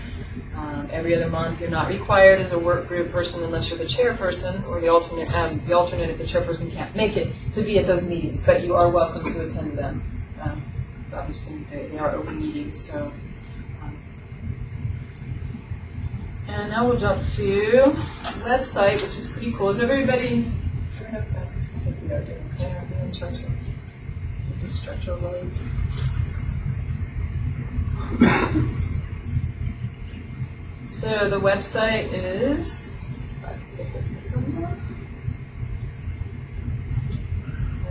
Speaker 5: Every other month, you're not required as a work group person unless you're the chairperson or the alternate if the chairperson can't make it to be at those meetings, but you are welcome to attend them. Obviously, they are open meetings, so. And now we'll jump to the website, which is pretty cool. Is everybody, I think we are doing okay in terms of to stretch our legs. So the website is, if I can get this to come up.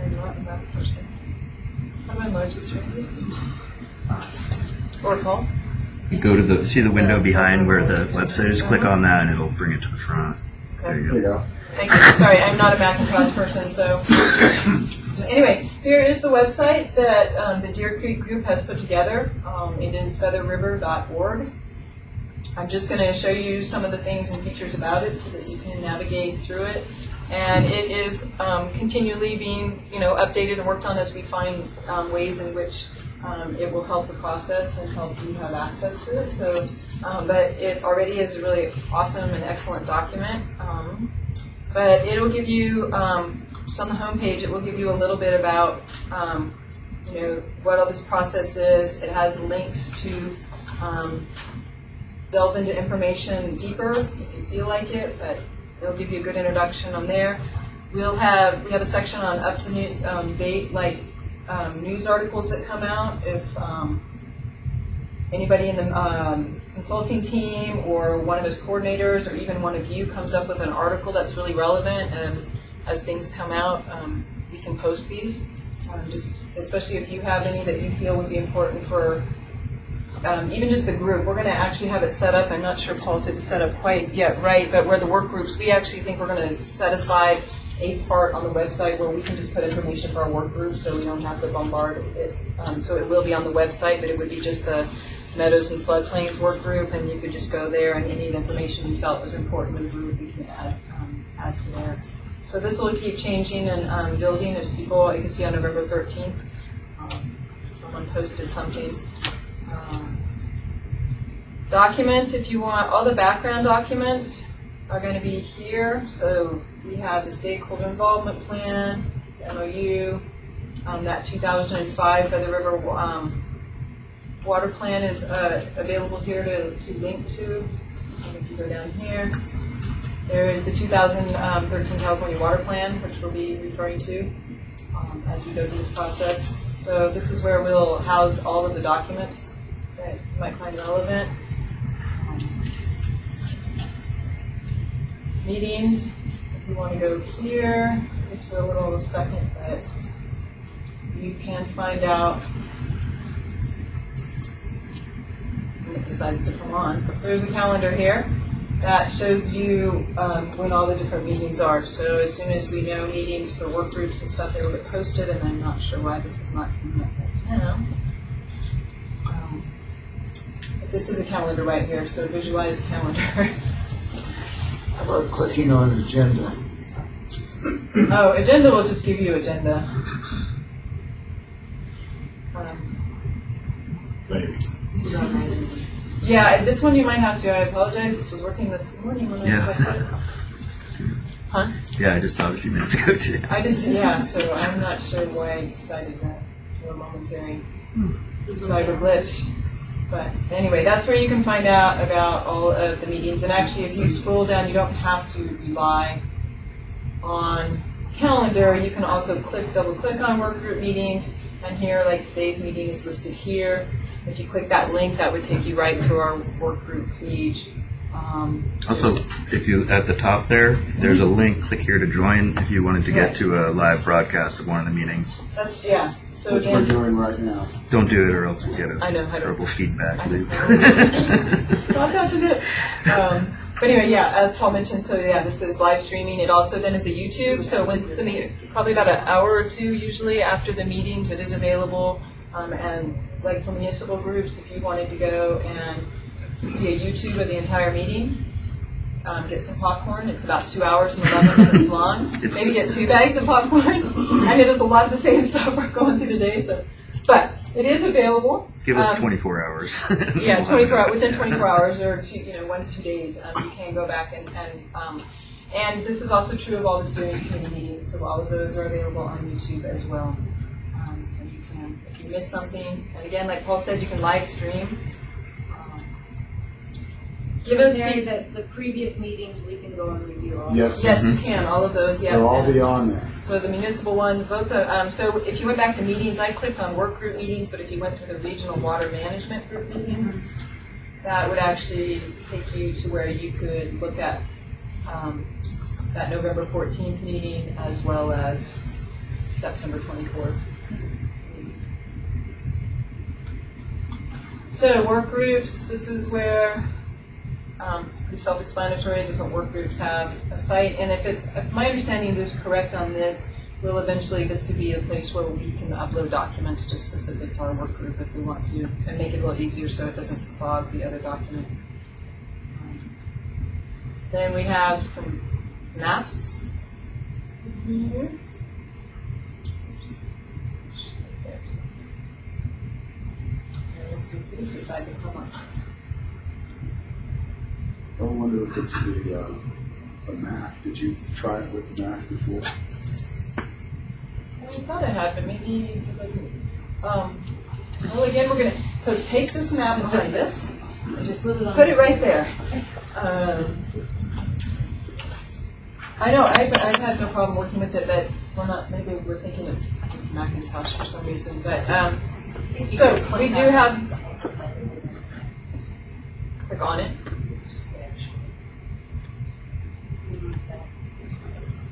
Speaker 5: I'm not a map person. How do I merge this right? Or Paul?
Speaker 12: You go to see the window behind where the website is, click on that and it'll bring it to the front.
Speaker 5: Okay.
Speaker 12: There you go.
Speaker 5: Thank you. Sorry, I'm not a Macintosh person, so. Anyway, here is the website that the Deer Creek group has put together. It is featherriver.org. I'm just going to show you some of the things and features about it so that you can navigate through it. And it is continually being, updated and worked on as we find ways in which it will help the process and help you have access to it. So, but it already is a really awesome and excellent document. But it'll give you, just on the homepage, it will give you a little bit about, what all this process is. It has links to delve into information deeper if you feel like it, but it'll give you a good introduction on there. We have a section on up to date, like news articles that come out. If anybody in the consulting team or one of those coordinators or even one of you comes up with an article that's really relevant, and as things come out, we can post these. Just especially if you have any that you feel would be important for even just the group. We're going to actually have it set up. I'm not sure, Paul, if it's set up quite yet right, but where the work groups, we actually think we're going to set aside a part on the website where we can just put information for our work group so we don't have to bombard it. So it will be on the website, but it would be just the Meadows and Floodplains work group, and you could just go there, and any information you felt was important to the group, we can add to there. So this will keep changing and building as people, you can see on November 13th, someone posted something. Documents, if you want, all the background documents are going to be here. So we have the stakeholder involvement plan, the MOU, that 2005 Feather River water plan is available here to link to. If you go down here, there is the 2013 California water plan, which we'll be referring to as we go through this process. So this is where we'll house all of the documents that you might find relevant. Meetings, if you want to go here, it's a little second, but you can find out, when it decides to come on. There's a calendar here that shows you when all the different meetings are. So as soon as we know meetings for work groups and stuff, they will get posted, and I'm not sure why this is not coming up right now. But this is a calendar right here, so visualize a calendar.
Speaker 4: How about clicking on agenda?
Speaker 5: Oh, agenda will just give you agenda.
Speaker 2: Maybe.
Speaker 5: Yeah, this one you might have to. I apologize. This was working this morning when I checked it. Huh?
Speaker 12: Yeah, I just saw it a few minutes ago too.
Speaker 5: I did too, yeah, so I'm not sure why I decided that for a momentary cyber glitch. But anyway, that's where you can find out about all of the meetings. And actually, if you scroll down, you don't have to rely on calendar. You can also double click on work group meetings. And here, like today's meeting is listed here. If you click that link, that would take you right to our work group page.
Speaker 12: Also, if you at the top there's a link. Click here to join if you wanted to get to a live broadcast of one of the meetings.
Speaker 5: That's So
Speaker 4: which
Speaker 5: again,
Speaker 4: we're doing right now.
Speaker 12: Don't do it, or else you get
Speaker 5: I know,
Speaker 12: a terrible feedback loop.
Speaker 5: Well, that's out to do. But anyway, yeah, as Paul mentioned, so yeah, this is live streaming. It also then is a YouTube. So once the meeting, probably about an hour or two usually after the meetings, it is available. And like for municipal groups, if you wanted to go and see a YouTube of the entire meeting, get some popcorn. It's about 2 hours and 11 minutes long. Maybe get 2 bags of popcorn. I know there's a lot of the same stuff we're going through today, so but it is available.
Speaker 12: Give us 24 hours.
Speaker 5: Yeah, 24 hours, within 24 hours or 1 to 2 days, you can go back and this is also true of all the steering committee meetings. So all of those are available on YouTube as well. So you can, if you miss something, and again, like Paul said, you can live stream. Give us
Speaker 1: the previous meetings, we can go and review all.
Speaker 4: Yes.
Speaker 5: Yes, you can. All of those, yeah.
Speaker 4: They'll all be on there.
Speaker 5: So the municipal one, both. So if you went back to meetings, I clicked on work group meetings, but if you went to the regional water management group meetings, that would actually take you to where you could look at that November 14th meeting as well as September 24th. So work groups, this is where it's pretty self-explanatory. Different work groups have a site, and if my understanding is correct on this, we'll eventually, this could be a place where we can upload documents just specific to our work group if we want to, and make it a little easier so it doesn't clog the other document. Then we have some maps. Here. Let's see if these decide to come up.
Speaker 4: I wonder if it's the map. Did you try it with the map before?
Speaker 5: I thought I had, but maybe I didn't. Well, again, we're going to, so take this map behind us and just put it right there. I know, I've had no problem working with it, but we're not, maybe we're thinking it's Macintosh for some reason, but, so we do have, click on it.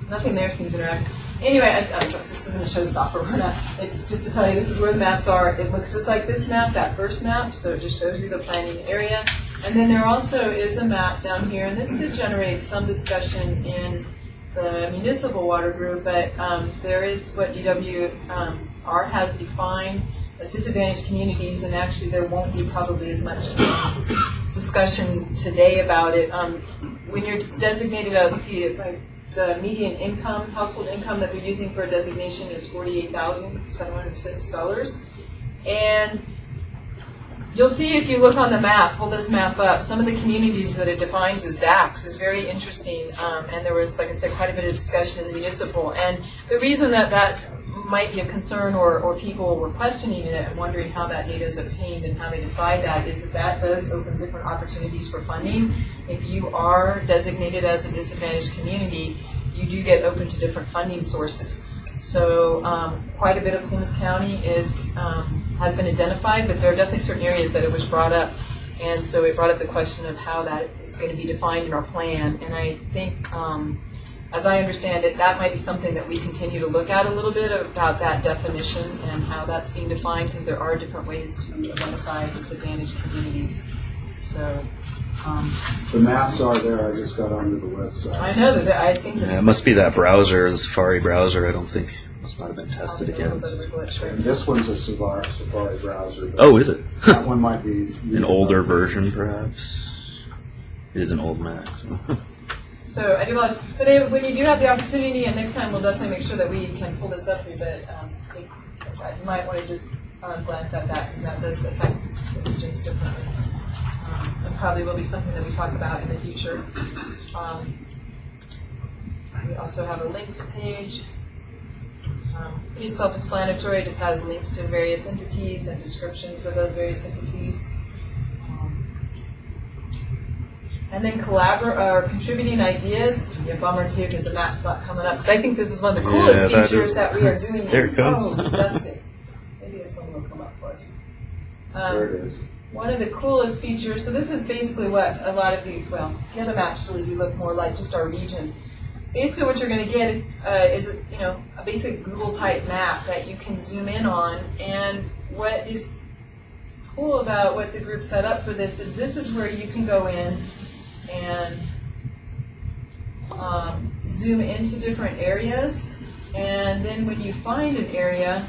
Speaker 5: Nothing there seems interactive. Anyway, this isn't a showstopper. We're not. It's just to tell you this is where the maps are. It looks just like this map, that first map, so it just shows you the planning area. And then there also is a map down here, and this did generate some discussion in the municipal water group, but there is what DWR has defined as disadvantaged communities, and actually there won't be probably as much discussion today about it. When you're designated, let's see, if the median income, household income that they're using for a designation is $48,706. And you'll see if you look on the map, pull this map up, some of the communities that it defines as DAX is very interesting. And there was, like I said, quite a bit of discussion in the municipal. And the reason that might be a concern or people were questioning it and wondering how that data is obtained and how they decide that is that does open different opportunities for funding. If you are designated as a disadvantaged community, you do get open to different funding sources. So quite a bit of Plymouth County has been identified, but there are definitely certain areas that it was brought up. And so it brought up the question of how that is going to be defined in our plan. And I think as I understand it, that might be something that we continue to look at a little bit about that definition and how that's being defined, because there are different ways to identify disadvantaged communities. So
Speaker 4: the maps are there. I just got onto the website.
Speaker 5: I know that. I think
Speaker 12: it must be that browser, the Safari browser. I don't think must not have been tested against.
Speaker 4: And this one's a Safari browser.
Speaker 12: Oh, is it?
Speaker 4: That one might be
Speaker 12: an older version, perhaps. It is an old Mac.
Speaker 5: So I do apologize. But when you do have the opportunity, and next time we'll definitely make sure that we can pull this up for you, but you might want to just glance at that, because that does affect the regions differently. And probably will be something that we talk about in the future. We also have a links page. Pretty self-explanatory, just has links to various entities and descriptions of those various entities. And then contributing ideas. It'd be a bummer too because the map's not coming up. Because I think this is one of the coolest features that we are doing.
Speaker 12: There it comes.
Speaker 5: Oh, that's it. Maybe this one will come up for us.
Speaker 4: There it is.
Speaker 5: One of the coolest features. So this is basically what a lot of the other maps really do look more like just our region. Basically, what you're going to get is a basic Google type map that you can zoom in on. And what is cool about what the group set up for this is where you can go in and zoom into different areas, and then when you find an area,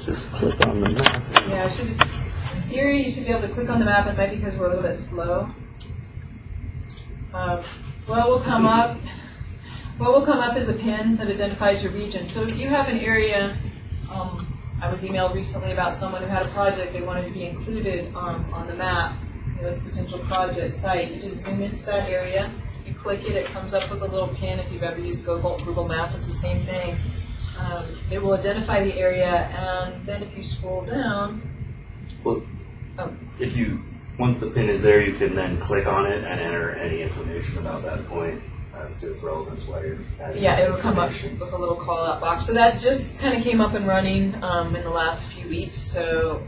Speaker 12: Just click on the map.
Speaker 5: Yeah, in theory, you should be able to click on the map. It might be because we're a little bit slow. What will come up is a pin that identifies your region. So if you have an area, I was emailed recently about someone who had a project they wanted to be included on the map. It was a potential project site. You just zoom into that area, you click it, it comes up with a little pin. If you've ever used Google Maps, it's the same thing. It will identify the area, and then if you scroll down,
Speaker 12: Once the pin is there, you can then click on it and enter any information about that point as to its relevance while you're adding
Speaker 5: it'll come up with a little call-out box. So that just kind of came up and running in the last few weeks. So,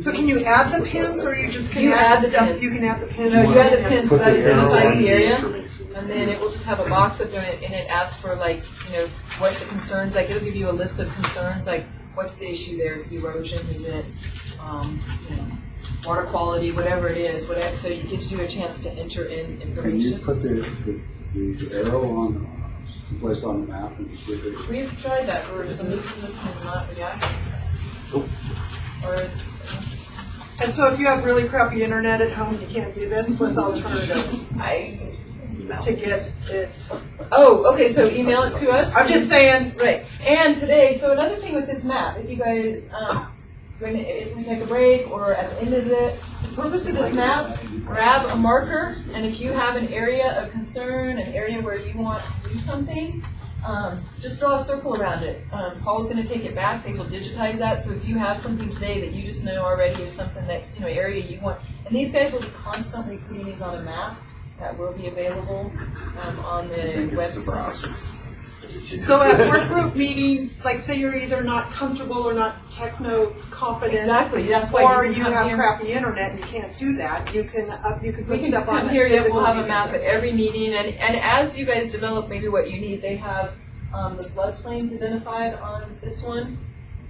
Speaker 11: So can you add the pins, or you just can
Speaker 5: You
Speaker 11: add
Speaker 5: add the
Speaker 11: stuff?
Speaker 5: pins.
Speaker 11: You can add the pins.
Speaker 5: No, you add the pins, so that identifies the area,
Speaker 12: information.
Speaker 5: and then it will just have a box up there, and it asks for, like, what the concerns, like, it'll give you a list of concerns, like, what's the issue there? Is it erosion? Is it, water quality? Whatever it is, so it gives you a chance to enter in
Speaker 4: Can you
Speaker 5: information.
Speaker 4: put the arrow on, someplace on the map and just give it?
Speaker 5: We've tried that, for some reason this one's not reacting. Or is,
Speaker 11: And so if you have really crappy internet at home and you can't do this, what's alternative to get it?
Speaker 5: Oh, okay, so email it to us.
Speaker 11: I'm just saying.
Speaker 5: Right. And today, so another thing with this map, if you guys, if we take a break or at the end of the purpose of this map, grab a marker, and if you have an area of concern, an area where you want to do something, just draw a circle around it. Paul's going to take it back. They will digitize that. So if you have something today that you just know already is something that, area you want, and these guys will be constantly putting these on a map that will be available on the website.
Speaker 11: So at workgroup meetings, like say you're either not comfortable or not techno-competent.
Speaker 5: Exactly, that's why
Speaker 11: or
Speaker 5: you
Speaker 11: you
Speaker 5: can
Speaker 11: have
Speaker 5: here.
Speaker 11: crappy internet and you can't do that, you can
Speaker 5: We
Speaker 11: put
Speaker 5: can
Speaker 11: stuff
Speaker 5: just
Speaker 11: on
Speaker 5: come
Speaker 11: the
Speaker 5: here, yeah,
Speaker 11: physical
Speaker 5: we'll have a
Speaker 11: meeting.
Speaker 5: map at every meeting, and as you guys develop maybe what you need, they have the floodplains identified on this one,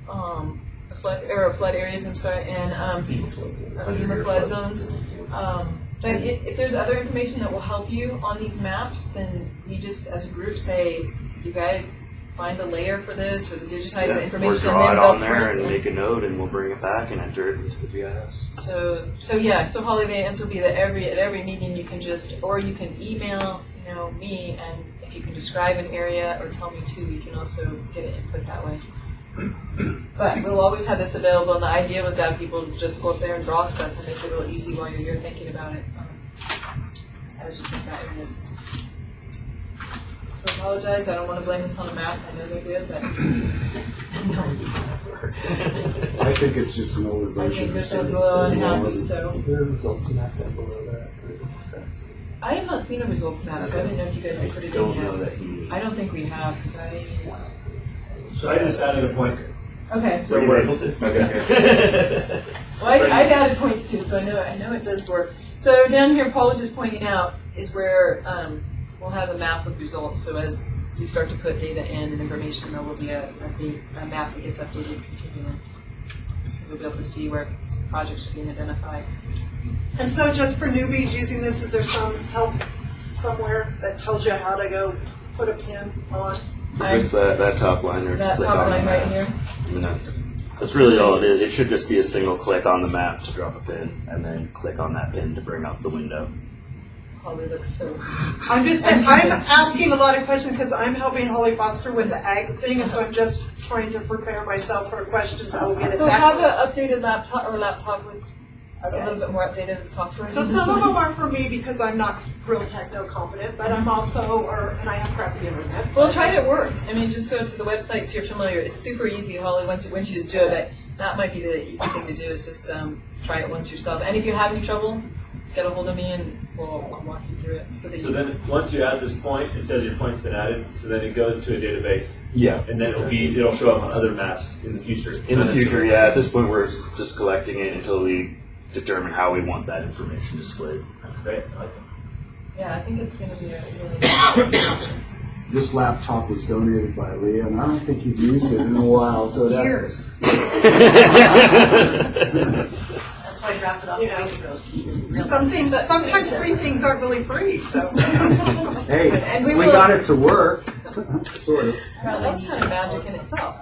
Speaker 5: the flood areas, I'm sorry, and FEMA flood zones. But if there's other information that will help you on these maps, then we just, as a group, say, you guys find a layer for this, or digitize the information,
Speaker 12: Or draw
Speaker 5: and
Speaker 12: it
Speaker 5: then
Speaker 12: on there
Speaker 5: print
Speaker 12: and
Speaker 5: it.
Speaker 12: make a note, and we'll bring it back and enter it into the GIS.
Speaker 5: So Holly, the answer will be that at every meeting you can or you can email, me, and if you can describe an area or tell me too, we can also get an input that way. But we'll always have this available, and the idea was to have people just go up there and draw stuff and make it real easy while you're here thinking about it as you think that areas. So apologize, I don't want to blame this on the map. I know they're good, but
Speaker 4: I think it's just an older
Speaker 5: I
Speaker 4: version.
Speaker 5: think this one's a little unhappy. So
Speaker 6: Is there a results map down below that?
Speaker 5: I have not seen a results map, so I didn't know if you guys had put it in
Speaker 12: Don't
Speaker 5: yet.
Speaker 12: know that he.
Speaker 5: I don't think we have, because
Speaker 9: So I just added a pointer.
Speaker 5: Okay.
Speaker 9: So it works. Okay.
Speaker 5: Well, I've added points too, so I know it does work. So down here, Paul was just pointing out, is where we'll have a map with results. So as we start to put data in and information, there will be a map that gets updated continually. So we'll be able to see where projects are being identified.
Speaker 11: And so just for newbies using this, is there some help somewhere that tells you how to go put a pin on?
Speaker 12: Just that top line there.
Speaker 5: That
Speaker 12: just click
Speaker 5: top
Speaker 12: on
Speaker 5: line
Speaker 12: the
Speaker 5: right
Speaker 12: map.
Speaker 5: here.
Speaker 12: And that's really all it is. It should just be a single click on the map to drop a pin, and then click on that pin to bring up the window.
Speaker 5: Holly looks so.
Speaker 11: I'm asking a lot of questions because I'm helping Holly Foster with the ag thing, and so I'm just trying to prepare myself for questions. I'll get it
Speaker 5: So
Speaker 11: back.
Speaker 5: have an updated laptop with a little bit more updated software.
Speaker 11: So some of them are for me because I'm not real techno competent, but I'm also, and I have crappy internet.
Speaker 5: Well, try it at work. I mean, just go to the website so you're familiar. It's super easy, Holly, once you just do it. But that might be the easy thing to do is just try it once yourself. And if you have any trouble, get a hold of me and I'll walk you through it. So
Speaker 9: then once you add this point, it says your point's been added, so then it goes to a database.
Speaker 12: Yeah.
Speaker 9: And then it'll show up on other maps in the future.
Speaker 12: In the future, yeah. At this point, we're just collecting it until we determine how we want that information displayed.
Speaker 9: That's great. I like it.
Speaker 5: Yeah, I think it's going to be a really
Speaker 4: This laptop was donated by Leah, and I don't think you've used it in a while, so that.
Speaker 15: Years. That's why I dropped it off a week ago.
Speaker 11: Sometimes free things aren't really free, so.
Speaker 4: Hey,
Speaker 5: And
Speaker 4: we
Speaker 5: we will-
Speaker 4: got it to work, sort of.
Speaker 5: Well, that's kind of magic in itself.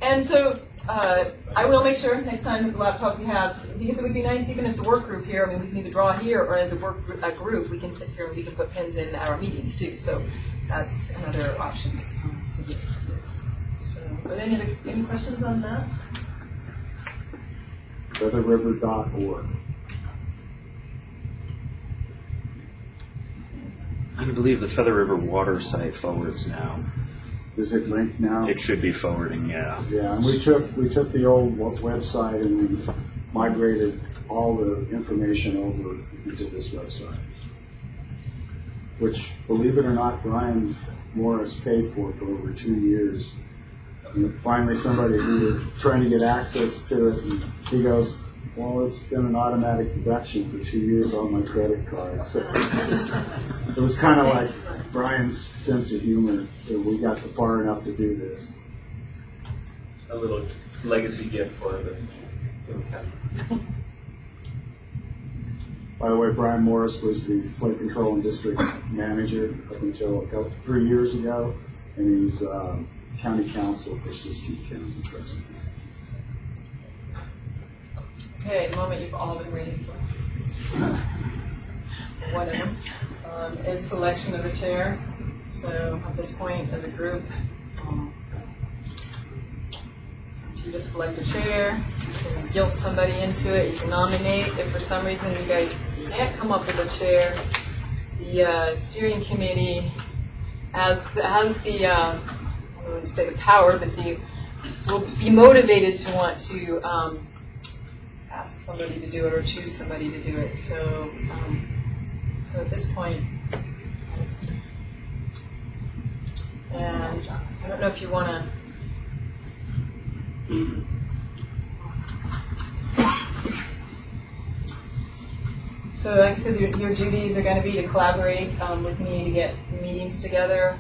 Speaker 5: And so I will make sure next time with the laptop we have, because it would be nice even if the work group here, I mean, we can either draw here or as a group, we can sit here and we can put pins in our meetings too. So that's another option. So are there any questions on that?
Speaker 4: Weatherriver.org.
Speaker 12: I believe the Feather River Water site forwards now.
Speaker 4: Is it linked now?
Speaker 12: It should be forwarding, yeah.
Speaker 4: Yeah, and we took the old website and we migrated all the information over into this website, which, believe it or not, Brian Morris paid for over 2 years. And finally, somebody who was trying to get access to it, and he goes, "Well, it's been an automatic deduction for 2 years on my credit card." So it was kind of like Brian's sense of humor that we got far enough to do this.
Speaker 9: A little legacy gift for the Kings County.
Speaker 4: By the way, Brian Morris was the flood control and district manager up until 3 years ago, and he's county council for Siskiyou County presently.
Speaker 5: Okay, the moment you've all been waiting for. One of them is selection of a chair. So at this point, as a group, you just select a chair, you can guilt somebody into it, you can nominate. If for some reason you guys can't come up with a chair, the steering committee has the, I don't want to say the power, but will be motivated to want to ask somebody to do it or choose somebody to do it. So, so at this point, and I don't know if you want to. So like I said, your duties are going to be to collaborate with me to get meetings together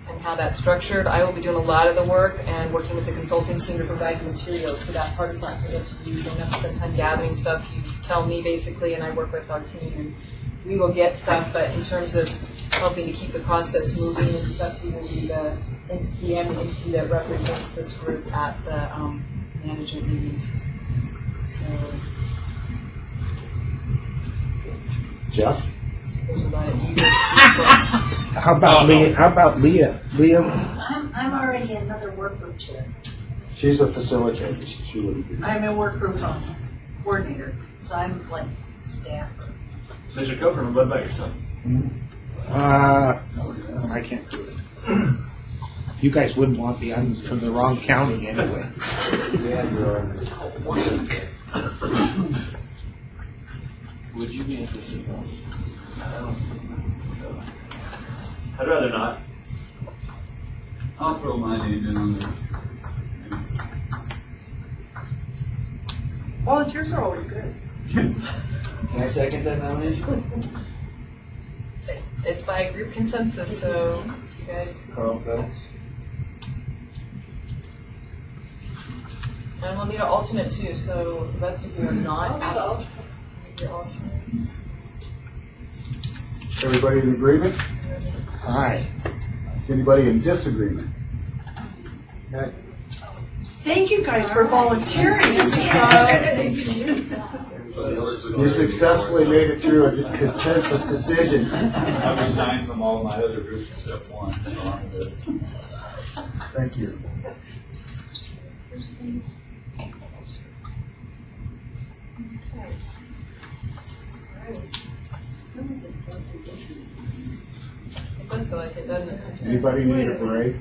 Speaker 5: and how that's structured. I will be doing a lot of the work and working with the consulting team to provide the materials, so that part is not going to get to you. You don't have to spend time gathering stuff. You tell me basically, and I work with our team, and we will get stuff, but in terms of helping to keep the process moving and stuff, we will be the entity and the entity that represents this group at the management meetings. So.
Speaker 4: Jeff?
Speaker 5: There's a lot of eager
Speaker 14: How about Leah? How about Leah? Leah?
Speaker 15: I'm already another work group chair.
Speaker 4: She's a facilitator, so she wouldn't be.
Speaker 15: I'm a work group coordinator, so I'm like staffer.
Speaker 9: Mr. Copeland, what about yourself?
Speaker 14: I can't do it. You guys wouldn't want me. I'm from the wrong county anyway.
Speaker 3: Yeah, you are.
Speaker 8: Would you be interested in this?
Speaker 9: I'd rather not.
Speaker 10: I'll throw my name in on there.
Speaker 11: Volunteers are always good.
Speaker 3: Can I second that nomination?
Speaker 5: It's by group consensus, so you guys.
Speaker 3: Carl Phelps.
Speaker 5: And we'll need an alternate too, so the rest of you are not out. Your alternates.
Speaker 4: Everybody in agreement?
Speaker 14: Aye.
Speaker 4: Anybody in disagreement?
Speaker 3: Okay.
Speaker 11: Thank you guys for volunteering.
Speaker 4: You successfully made it through a consensus decision.
Speaker 10: I've resigned from all my other groups except one.
Speaker 4: Thank you.
Speaker 5: It does feel like it, doesn't it?
Speaker 4: Anybody need a break?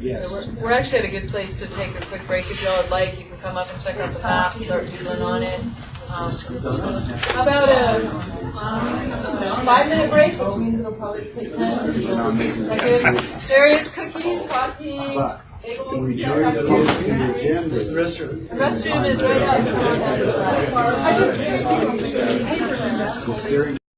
Speaker 14: Yes.
Speaker 5: We're actually at a good place to take a quick break if y'all would like. You can come up and check out the map, start doodling on it. How about a 5-minute break, which means it'll probably take 10. There is cookies, coffee, bagels, and stuff.
Speaker 8: The restroom.
Speaker 5: The restroom is right out.